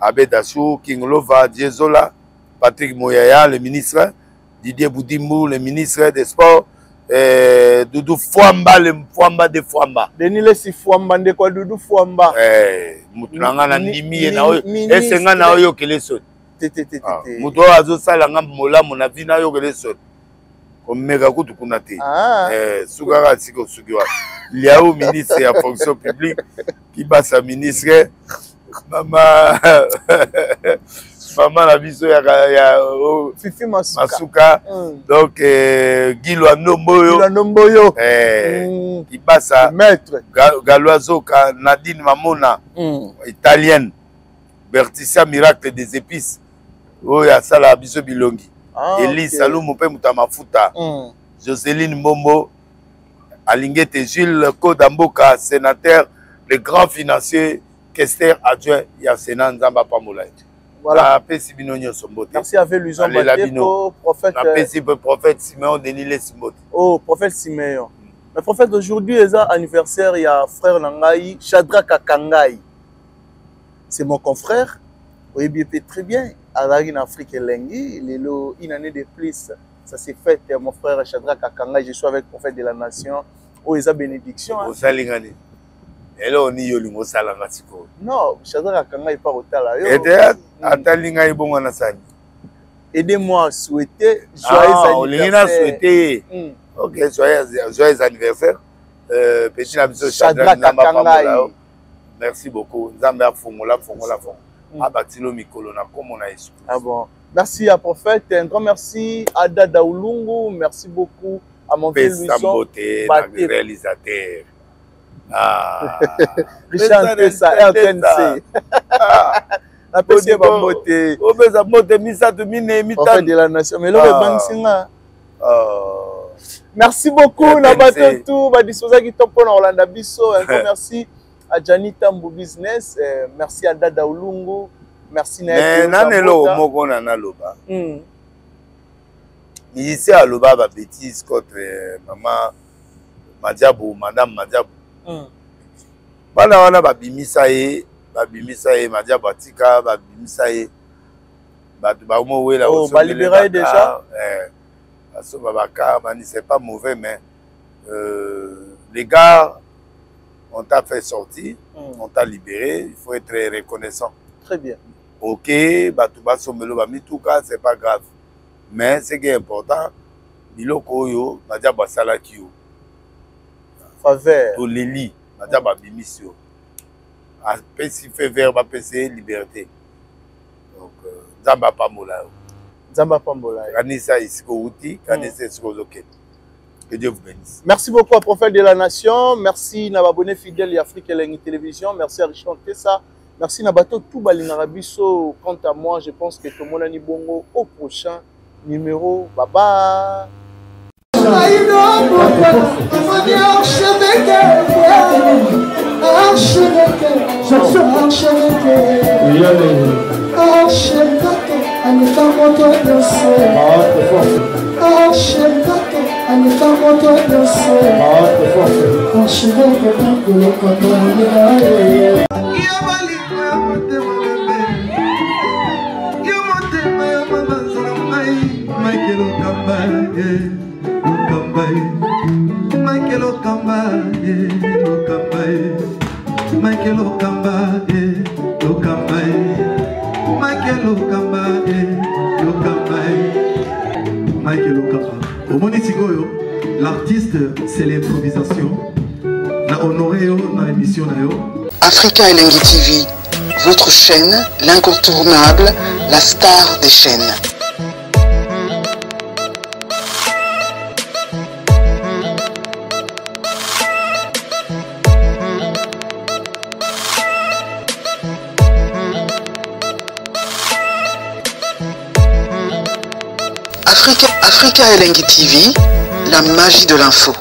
Abedasou King Lova Diezola Patrick Moyaya le ministre, Didier Boudimou le ministre des sports, Doudou Fouamba le Fouamba de Fouamba. Denis le si Fouamba de quoi Doudou Fouamba. Mutunanga na nimi na oyo esenga na oyo keleso. Muto azo sala ngam mola mona vina yo keleso. Omega kutu kunate. Sugara siko sugiwa. Liao ministre ya fonction publique qui passe à ministre Maman la biso ya Fifi Masuka. Donc Guilo Nomboyo qui passe à maître Galoiseau Nadine Mamona italienne. Berticia Miracle des épices. Oh ya sala biso bilongi. Elise Salou pe mutamafuta. Jocelyne Mombo Alingete Gilles Kodamboka sénateur, le grand financier Kester adjoint ya Sénat Nzamba Pamola. Voilà. Merci à Véluson Bateko, prophète. Prophète Siméon Denile Simbote. Oh, prophète Siméon. Le prophète aujourd'hui est anniversaire, il y a frère Nangaï, Shadrach Kakangaï. C'est mon confrère. Oui, bien très bien. En Afrique Lengi, il est là une année de plus. Ça s'est fait, mon frère Shadrach Kakangaï. Je suis avec le prophète de la nation. Oh, il y a bénédiction. Et là, on y a eu salanga siko. Non, Shadrach Kakangaï pas au tala. Aidez-moi à souhaiter joyeux anniversaire. Ok, joyeux anniversaire. Petit Nabiso Shadrach Kakangaï. Merci beaucoup. Nzamba fongola. Abatilo mikolo na comme on a esprit. Ah bon. Merci à prophète, un grand merci à Dada Oulungu, merci beaucoup à mon fils Luison, réalisateur. Richard Tessa, RTNC. La PC Bambote. Obeza Mote Misato Mine Mitan. Prophète de la nation. Mais là, Bangsinga. Merci beaucoup, Nabato Tout, Badisoza qui top pour Orlando Bisso. Un grand merci à Jani Tambu Business. Merci à Dada Oulungu. Merci mais nanelo moko na loba ici à loba ba bêtise contre maman Madiabou, madame Madiabou. Bana wana babimisa ye Madiabou atika babimisa ye. Oh, bah libéré déjà. C'est pas mauvais, mais les gars, on t'a fait sortir, on t'a libéré, il faut être reconnaissant. Très bien. Ok, c'est pas grave. Mais ce qui est important, biloko yo, Madiabou salaki yo. Faveur. To leli, Madiabou bimisio. A pesi fait verbe pesi liberté. Donc Zamba Pamola. Zamba Pambola. Kanisa isko uti, kanisa isko loket. Que Dieu vous bénisse. Merci beaucoup à Prophète de la Nation. Merci à abonné fidèle Afrique Elengi Télévision. Merci à Richard Tessa. Merci à Bato Toubali Narabiso. Quant à moi, je pense que tout le monde a bongo au prochain numéro. Bye bye. L'artiste, c'est l'improvisation. La honoré dans l'émission. Africa Elengi TV, votre chaîne, l'incontournable, la star des chaînes. Africa Elengi TV, la magie de l'info.